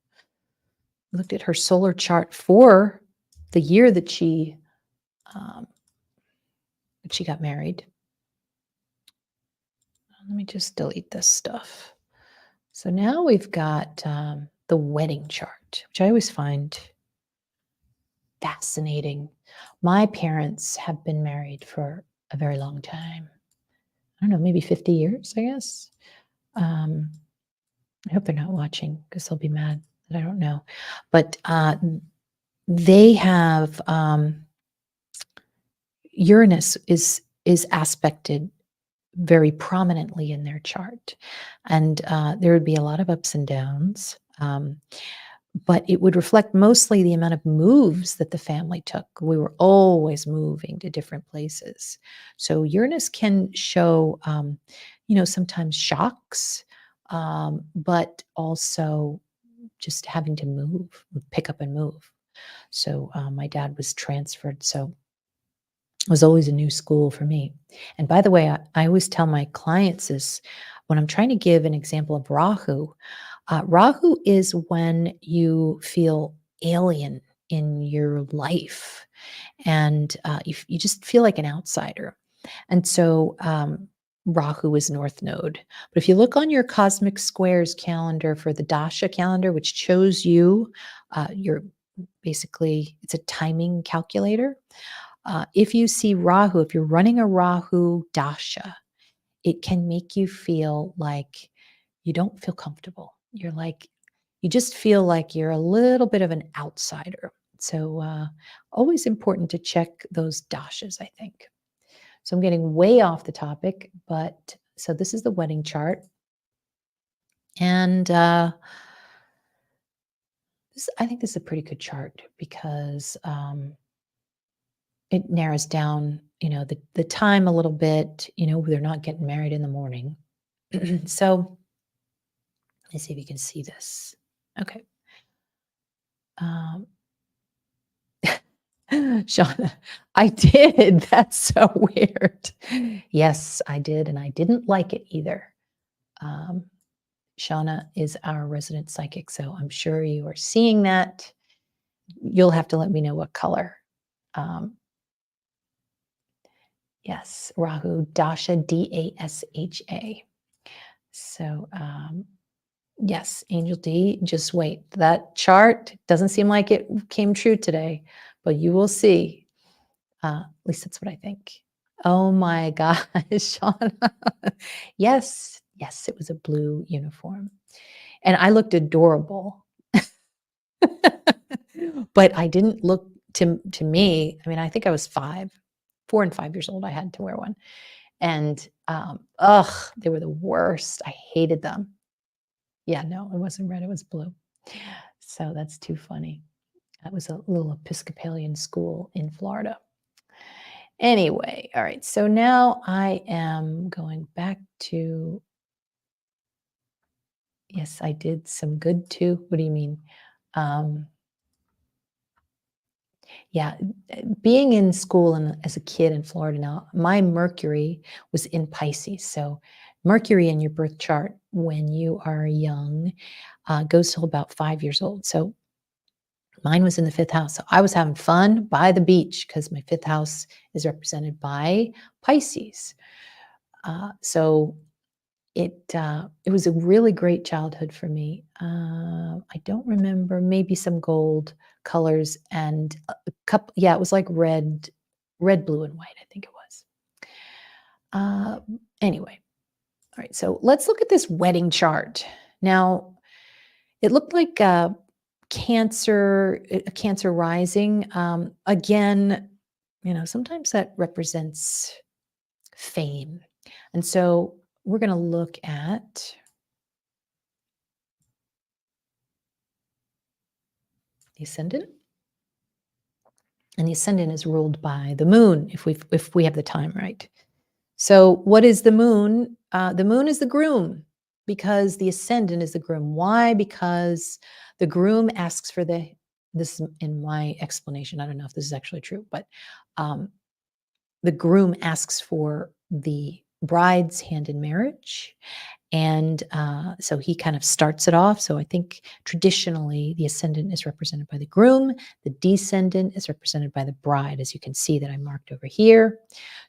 We looked at her solar chart for the year um, that she got married. Let me just delete this stuff. So now we've got the wedding chart, which I always find fascinating. My parents have been married for a very long time. I don't know, maybe 50 years, I guess. Um, I hope they're not watching because they'll be mad that I don't know. But they have Uranus is aspected very prominently in their chart, and there would be a lot of ups and downs. But it would reflect mostly the amount of moves that the family took. We were always moving to different places. So Uranus can show, sometimes shocks, but also just having to move, pick up and move. So my dad was transferred. So It was always a new school for me. And by the way, I always tell my clients this when I'm trying to give an example of Rahu. Rahu is when you feel alien in your life and you just feel like an outsider. And so Rahu is North Node. But if you look on your Cosmic Squares calendar for the Dasha calendar, which shows you your basically, it's a timing calculator. If you see Rahu, if you're running a Rahu Dasha, it can make you feel like you don't feel comfortable. You're like, you just feel like you're a little bit of an outsider. So, always important to check those dashas, I think. So, I'm getting way off the topic, but so this is the wedding chart. And I think this is a pretty good chart because it narrows down, the time a little bit. They're not getting married in the morning. So, let's see if you can see this. Okay. Um, Shauna, I did. That's so weird. Yes, I did, and I didn't like it either. Um, Shauna is our resident psychic, so I'm sure you are seeing that. You'll have to let me know what color. Um, yes, Rahu, Dasha, Dasha. So, yes, Angel D, just wait. That chart doesn't seem like it came true today, but you will see. At least that's what I think. Oh my gosh, Shauna. Yes, yes, it was a blue uniform. And I looked adorable. But I didn't look to me, I mean, I think I was 5, 4 and 5 years old, I had to wear one. And, ugh, they were the worst. I hated them. Yeah, no, it wasn't red, it was blue. So that's too funny. That was a little Episcopalian school in Florida. Anyway, all right. So now I am going back to, yes, I did some good too. What do you mean? Um, yeah, being in school and as a kid in Florida now, my Mercury was in Pisces. So Mercury in your birth chart when you are young goes till about 5 years old. So mine was in the fifth house. So I was having fun by the beach because my fifth house is represented by Pisces. So it was a really great childhood for me. I don't remember, maybe some gold colors and a couple. Yeah, it was like red, blue, and white. I think it was. Anyway, all right. So let's look at this wedding chart. Now, it looked like a Cancer rising. Again, sometimes that represents fame, and so we're going to look at the ascendant. And the ascendant is ruled by the moon if we have the time right. So what is the moon? The moon is the groom because the ascendant is the groom. Why? Because the groom asks for this is in my explanation. I don't know if this is actually true, but um, the groom asks for the bride's hand in marriage. And so he kind of starts it off. So I think traditionally the ascendant is represented by the groom, the descendant is represented by the bride, as you can see that I marked over here.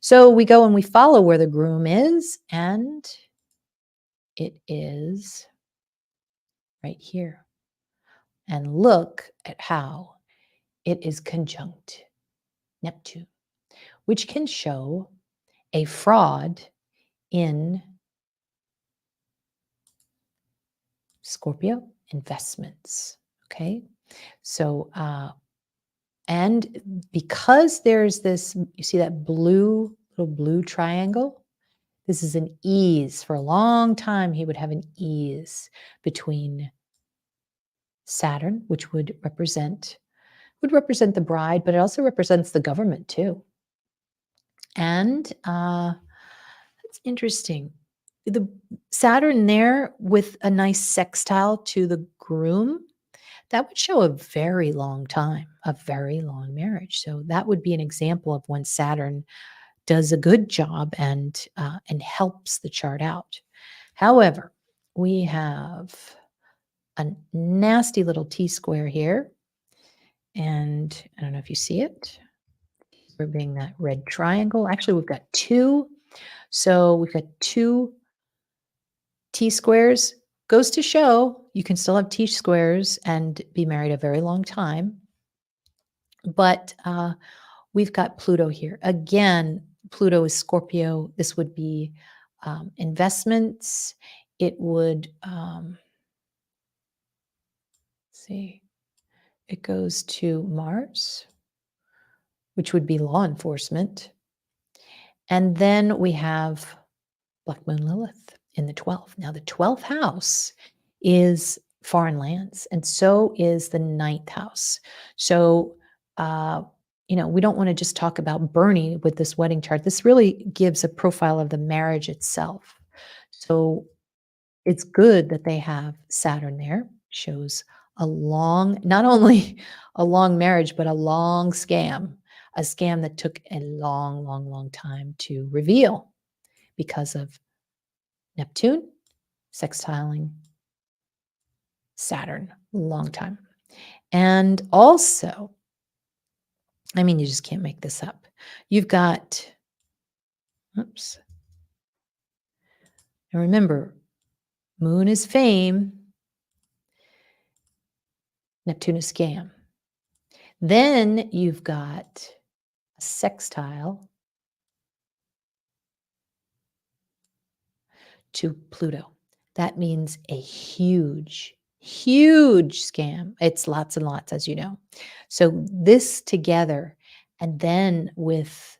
So we go and we follow where the groom is, and it is right here. And look at how it is conjunct Neptune, which can show a fraud in Scorpio investments. Okay. So, and because there's this, you see that little blue triangle? This is an ease. For a long time, he would have an ease between Saturn, which would represent the bride, but it also represents the government too. And that's interesting. The Saturn there with a nice sextile to the groom, That would show a very long time, a very long marriage. So that would be an example of when Saturn does a good job and helps the chart out. However, we have a nasty little T square here, and I don't know if you see it. We're being that red triangle. Actually, we've got two. So we've got two T squares. Goes to show you can still have T squares and be married a very long time. But we've got Pluto here. Again, Pluto is Scorpio. This would be investments. It would, see, it goes to Mars, which would be law enforcement. And then we have Black Moon Lilith in the 12th. Now, the 12th house is foreign lands, and so is the ninth house. So, uh, we don't want to just talk about Bernie with this wedding chart. This really gives a profile of the marriage itself. So, it's good that they have Saturn there, shows a long, not only a long marriage, but a scam that took a long, long, long time to reveal because of Neptune sextiling Saturn, long time. And also, I mean, you just can't make this up. You've got, oops. And remember, Moon is fame, Neptune is scam. Then you've got a sextile to Pluto. That means a huge, huge scam. It's lots and lots, as you know. So this together, and then with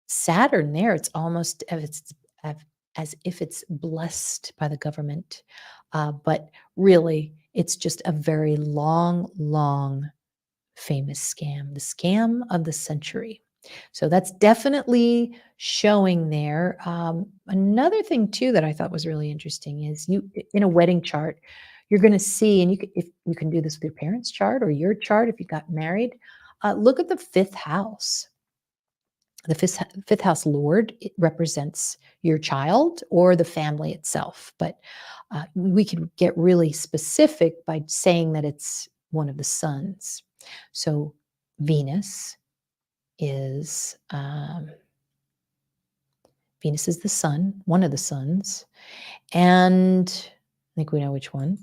Saturn there, it's almost as if it's blessed by the government. But really, it's just a very long, long, famous scam, the scam of the century. So that's definitely showing there. Another thing too that I thought was really interesting is you in a wedding chart, you're going to see, and if you can do this with your parents' chart or your chart if you got married, look at the fifth house. The fifth house lord, it represents your child or the family itself. But we can get really specific by saying that it's one of the sons. So Venus is Venus is the sun, one of the suns, and I think we know which one.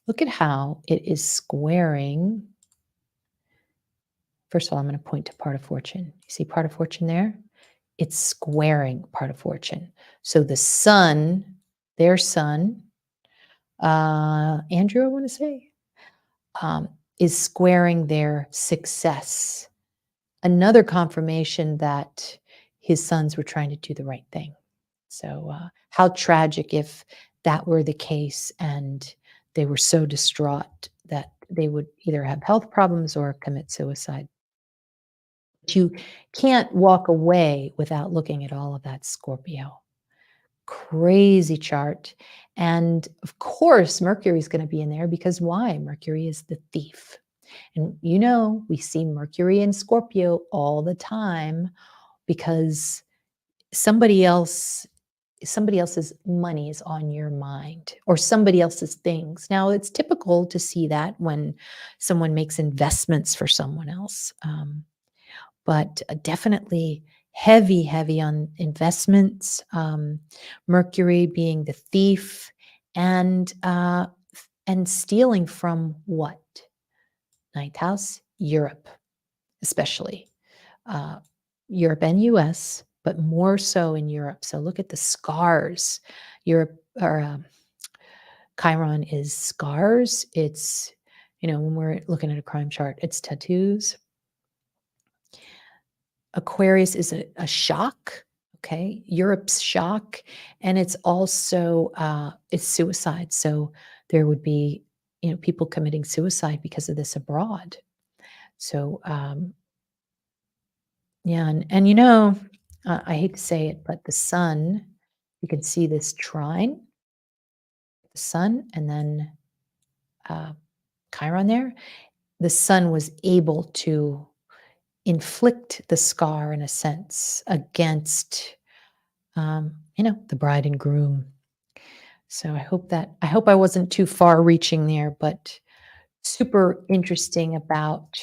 Look at how it is squaring. First of all, I'm going to point to part of fortune. You see part of fortune there? It's squaring part of fortune. So the sun, their sun, Andrew, I want to say, is squaring their success. Another confirmation that his sons were trying to do the right thing. So, how tragic if that were the case and they were so distraught that they would either have health problems or commit suicide. But you can't walk away without looking at all of that, Scorpio. Crazy chart. And of course, Mercury is going to be in there because why? Mercury is the thief. And we see Mercury in Scorpio all the time because somebody else's money is on your mind or somebody else's things. Now, it's typical to see that when someone makes investments for someone else, but definitely heavy, heavy on investments. Mercury being the thief and stealing from what? Ninth house, Europe, especially. Uh, Europe and US, but more so in Europe. So look at the scars. Europe or Chiron is scars. It's, when we're looking at a crime chart, it's tattoos. Aquarius is a shock. Okay. Europe's shock. And it's also, it's suicide. So there would be, people committing suicide because of this abroad. So, yeah, and I hate to say it, but the sun, you can see this trine, the sun, and then Chiron there, the sun was able to inflict the scar in a sense against, the bride and groom. So I hope I wasn't too far reaching there, but super interesting about,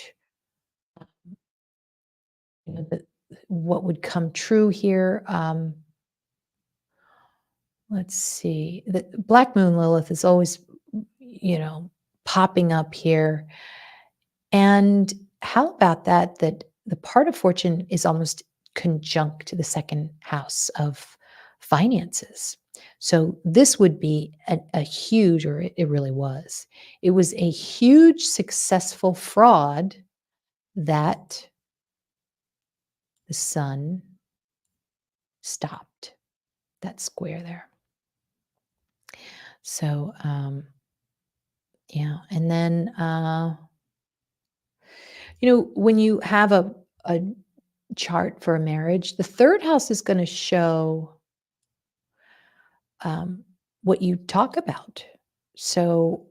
what would come true here. Let's see. The Black Moon Lilith is always, you know, popping up here. And how about that? That the part of fortune is almost conjunct to the second house of finances. So this would be a huge, or it really was. It was a huge successful fraud that the sun stopped that square there. So yeah, and then when you have a chart for a marriage, the third house is going to show um, what you talk about. So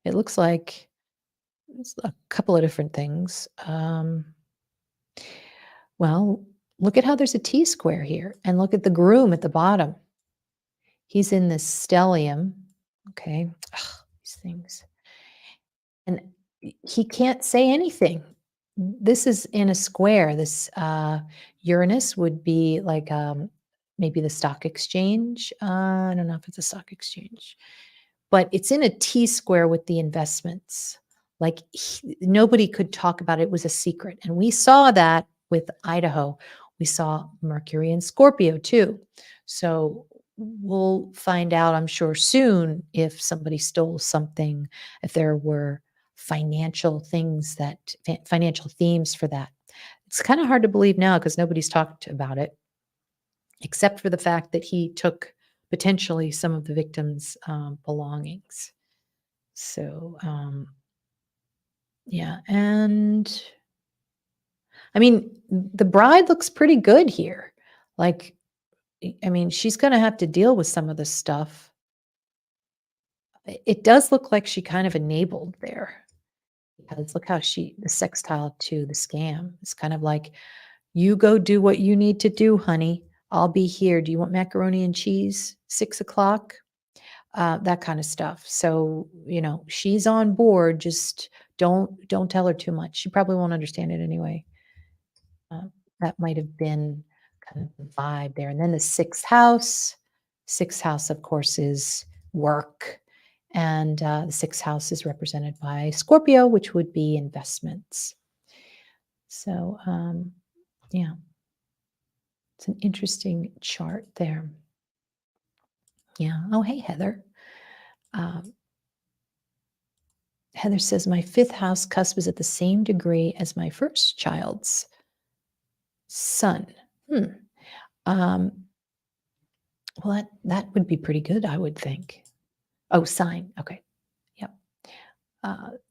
it looks like it's a couple of different things. Well, look at how there's a T square here, and look at the groom at the bottom. He's in this stellium. Okay, ugh, these things, and he can't say anything. This is in a square. This Uranus would be like maybe the stock exchange. I don't know if it's a stock exchange, but it's in a T square with the investments. Like nobody could talk about it. It was a secret. And we saw that with Idaho. We saw Mercury and Scorpio too. So we'll find out, I'm sure, soon if somebody stole something, if there were financial things financial themes for that. It's kind of hard to believe now because nobody's talked about it, except for the fact that he took potentially some of the victims' belongings. So, yeah. And I mean, the bride looks pretty good here. Like, I mean, she's going to have to deal with some of this stuff. It does look like she kind of enabled there because look how the sextile to the scam. It's kind of like, you go do what you need to do, honey. I'll be here. Do you want macaroni and cheese? 6 o'clock? That kind of stuff. So, she's on board. Just don't tell her too much. She probably won't understand it anyway. Uh, that might have been kind of the vibe there. And then the sixth house, of course, is work. And the sixth house is represented by Scorpio, which would be investments. So, yeah, it's an interesting chart there. Yeah. Oh, hey, Heather. Um, Heather says, my fifth house cusp is at the same degree as my first child's sun. Um, well, that would be pretty good, I would think. Oh, sign. Okay. Yep.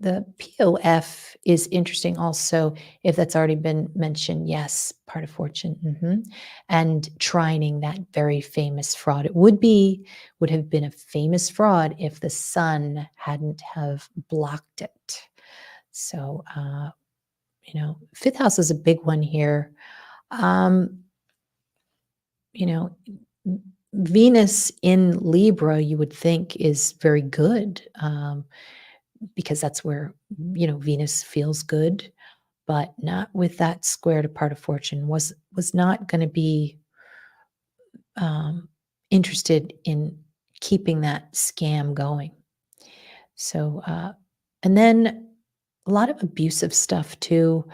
The POF is interesting also, if that's already been mentioned. Yes, part of fortune. And trining that very famous fraud. It would have been a famous fraud if the sun hadn't have blocked it. So, fifth house is a big one here. You know, Venus in Libra, you would think is very good. Because that's where, Venus feels good, but not with that square to part of fortune. Was not going to be interested in keeping that scam going. So, and then a lot of abusive stuff too.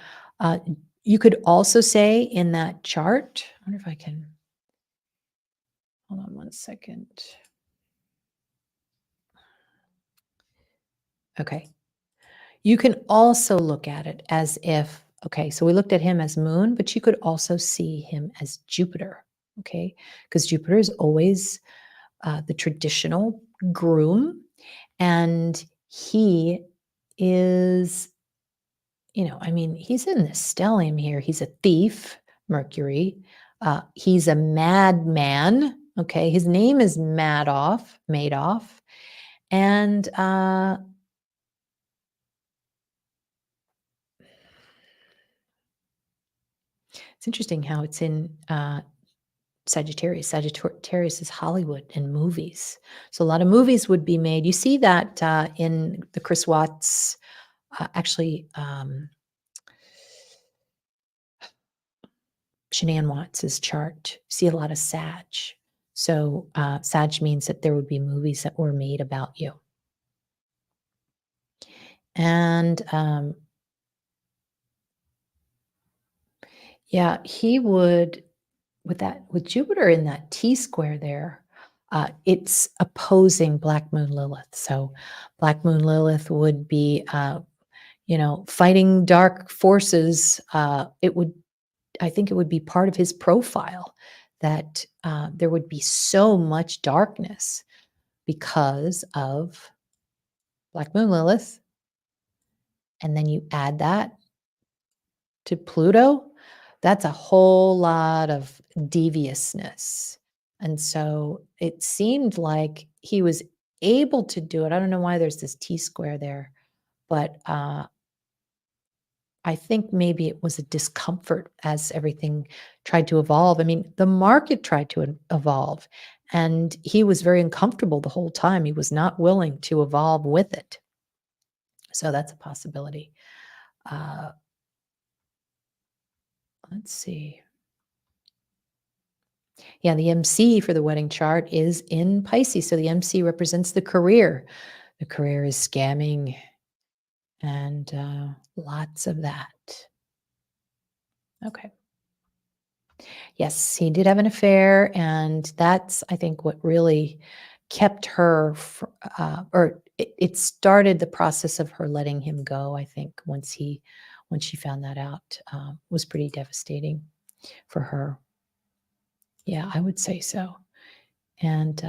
You could also say in that chart, I wonder if I can, hold on one second. Okay. You can also look at it as if, okay, so we looked at him as moon, but you could also see him as Jupiter, okay? Because Jupiter is always the traditional groom, and he is, he's in this stellium here. He's a thief, Mercury. He's a madman, okay? His name is Madoff, and It's interesting how it's in Sagittarius. Sagittarius is Hollywood and movies. So a lot of movies would be made. You see that in the Chris Watts, actually, Shanann Watts's chart. See a lot of Sag. So Sag means that there would be movies that were made about you. And yeah, he would with Jupiter in that T square there, it's opposing Black Moon Lilith. So Black Moon Lilith would be, fighting dark forces. I think it would be part of his profile that there would be so much darkness because of Black Moon Lilith. And then you add that to Pluto, that's a whole lot of deviousness. And so it seemed like he was able to do it. I don't know why there's this T square there, but I think maybe it was a discomfort as everything tried to evolve. I mean, the market tried to evolve, and he was very uncomfortable the whole time. He was not willing to evolve with it. So that's a possibility. Uh, let's see. Yeah, the MC for the wedding chart is in Pisces. So the MC represents the career. The career is scamming and lots of that. Okay. Yes, he did have an affair. And that's, I think, what really kept her, or it started the process of her letting him go. I think once she found that out, was pretty devastating for her. Yeah, I would say so. And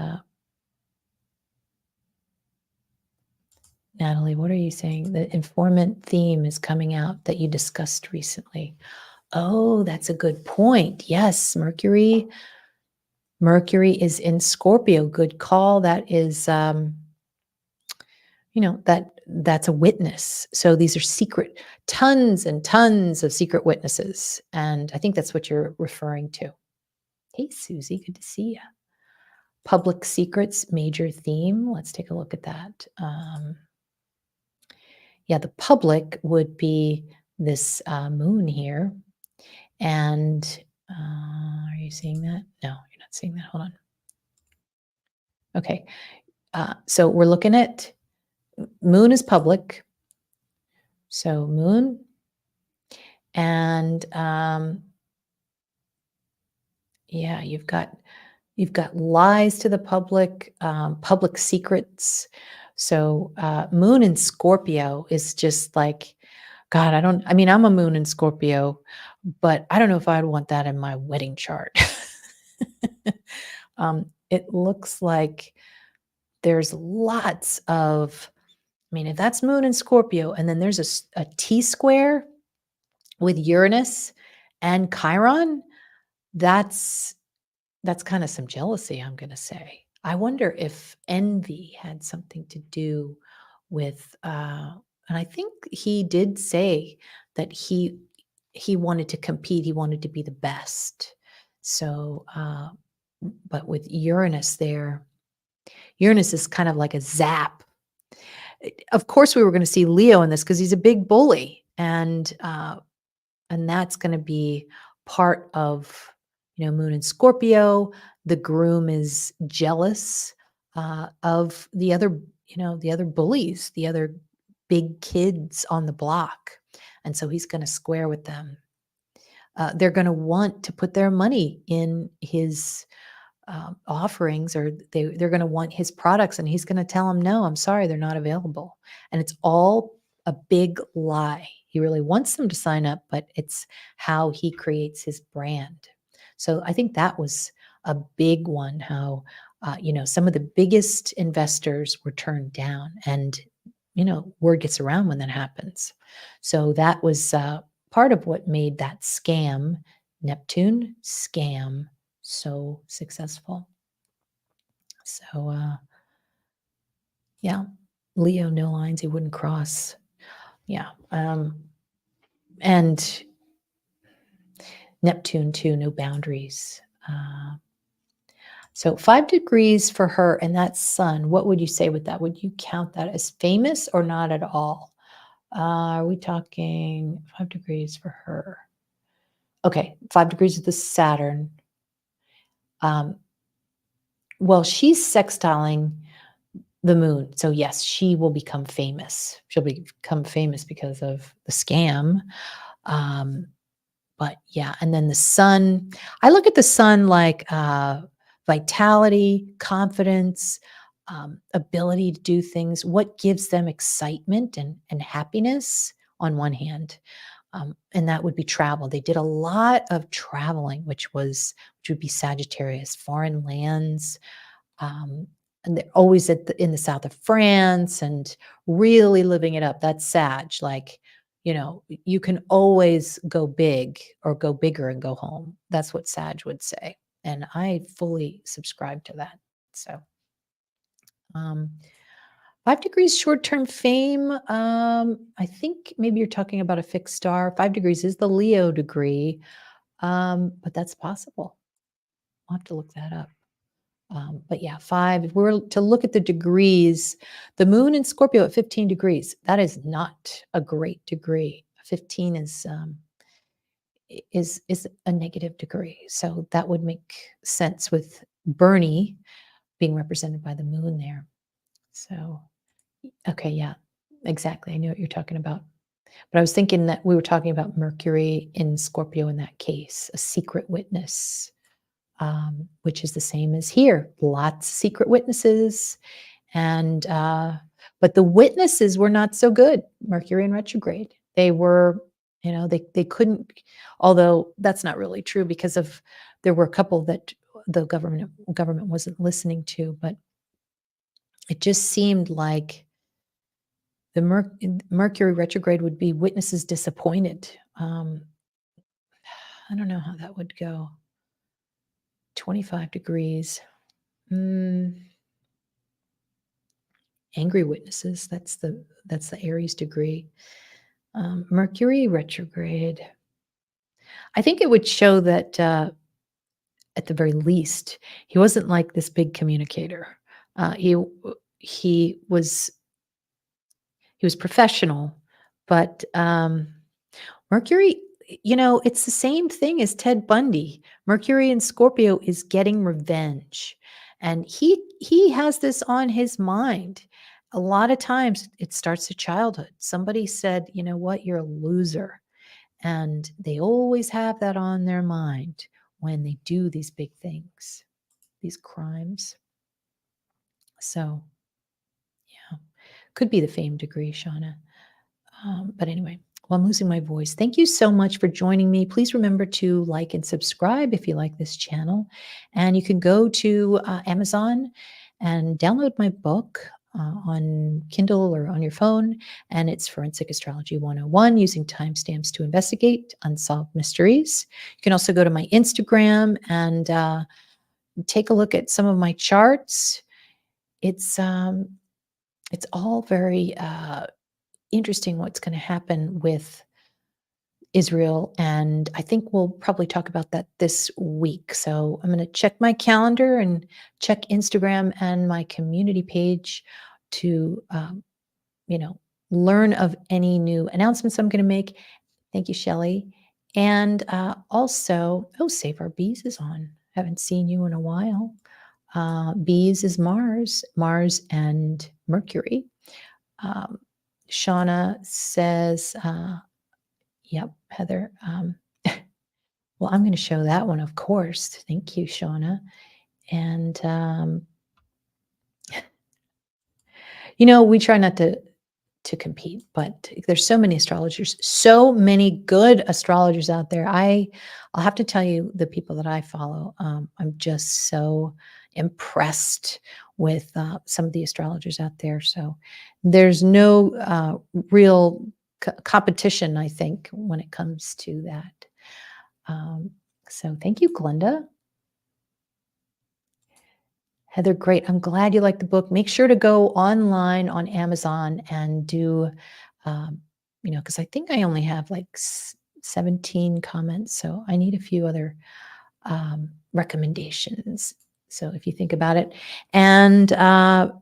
Natalie, what are you saying? The informant theme is coming out that you discussed recently. Oh, that's a good point. Yes, Mercury is in Scorpio. Good call. That is, that's a witness. So these are secret, tons and tons of secret witnesses. And I think that's what you're referring to. Hey, Susie, good to see you. Public secrets, major theme. Let's take a look at that. Yeah, the public would be this moon here. And are you seeing that? No, you're not seeing that. Hold on. Okay. So we're looking at moon is public. So moon. And yeah, you've got lies to the public, public secrets. So moon in Scorpio is just like, God, I'm a moon in Scorpio, but I don't know if I'd want that in my wedding chart. It looks like there's lots of, if that's moon in Scorpio, and then there's a T square with Uranus and Chiron, that's kind of some jealousy, I'm going to say. I wonder if envy had something to do with, and I think he did say that he wanted to compete. He wanted to be the best. So, but with Uranus there, Uranus is kind of like a zap. Of course, we were going to see Leo in this because he's a big bully, and that's going to be part of, Moon in Scorpio. The groom is jealous of the other, the other bullies, the other big kids on the block, and so he's going to square with them. They're going to want to put their money in his offerings, or they're going to want his products, and he's going to tell them, no, I'm sorry, they're not available. And it's all a big lie. He really wants them to sign up, but it's how he creates his brand. So I think that was a big one, how some of the biggest investors were turned down, and word gets around when that happens. So that was part of what made that scam, Neptune scam, so successful. So yeah, Leo, no lines he wouldn't cross. Yeah. And Neptune too, no boundaries. Uh, so 5 degrees for her and that sun. What would you say with that? Would you count that as famous or not at all? Are we talking 5 degrees for her? Okay, 5 degrees of the Saturn. Um, well, she's sextiling the moon. So yes, she will become famous. She'll become famous because of the scam. Um, but yeah, and then the sun, I look at the sun like vitality, confidence, ability to do things, what gives them excitement and happiness on one hand. And that would be travel. They did a lot of traveling, which would be Sagittarius, foreign lands, um, and they're always in the south of France and really living it up. That's Sag. Like, you can always go big or go bigger and go home. That's what Sag would say. And I fully subscribe to that. So, um, 5 degrees short term fame. I think maybe you're talking about a fixed star. 5 degrees is the Leo degree, but that's possible. I'll have to look that up. But yeah, 5, if we're to look at the degrees, the moon in Scorpio at 15 degrees, that is not a great degree. 15 is a negative degree. So that would make sense with Bernie being represented by the moon there. So, okay, yeah, exactly. I knew what you're talking about. But I was thinking that we were talking about Mercury in Scorpio in that case, a secret witness, which is the same as here. Lots of secret witnesses. And, but the witnesses were not so good, Mercury in retrograde. They were, they couldn't, although that's not really true because there were a couple that the government wasn't listening to, but it just seemed like the Mercury retrograde would be witnesses disappointed. I don't know how that would go. 25 degrees. Angry witnesses. That's the Aries degree. Mercury retrograde. I think it would show that at the very least, he wasn't like this big communicator. He was professional, but Mercury, it's the same thing as Ted Bundy. Mercury in Scorpio is getting revenge. And he has this on his mind. A lot of times it starts at childhood. Somebody said, "You know what? You're a loser." And they always have that on their mind when they do these big things, these crimes. So, yeah, could be the fame degree, Shauna. But anyway, well, I'm losing my voice. Thank you so much for joining me. Please remember to like and subscribe if you like this channel. And you can go to Amazon and download my book on Kindle or on your phone. And it's Forensic Astrology 101 using timestamps to investigate unsolved mysteries. You can also go to my Instagram and take a look at some of my charts. It's all very interesting what's going to happen with Israel. And I think we'll probably talk about that this week. So I'm going to check my calendar and check Instagram and my community page to, learn of any new announcements I'm going to make. Thank you, Shelley. And also, Save Our Bees is on. Haven't seen you in a while. Bees is Mars and Mercury. Shauna says, yep, Heather. Well, I'm going to show that one, of course. Thank you, Shauna. And, we try not to compete, but there's so many astrologers, so many good astrologers out there. I'll have to tell you the people that I follow. I'm just so impressed with some of the astrologers out there. So there's no real competition, I think, when it comes to that. So thank you, Glenda. Heather, great. I'm glad you liked the book. Make sure to go online on Amazon and do, because I think I only have like 17 comments. So I need a few other recommendations. So if you think about it. And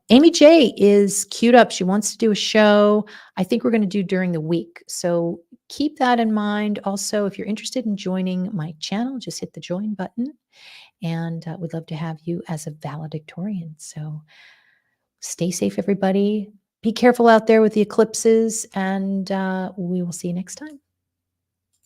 Amy J is queued up. She wants to do a show. I think we're going to do during the week. So keep that in mind. Also, if you're interested in joining my channel, just hit the join button. And we'd love to have you as a valedictorian. So stay safe, everybody. Be careful out there with the eclipses. And we will see you next time.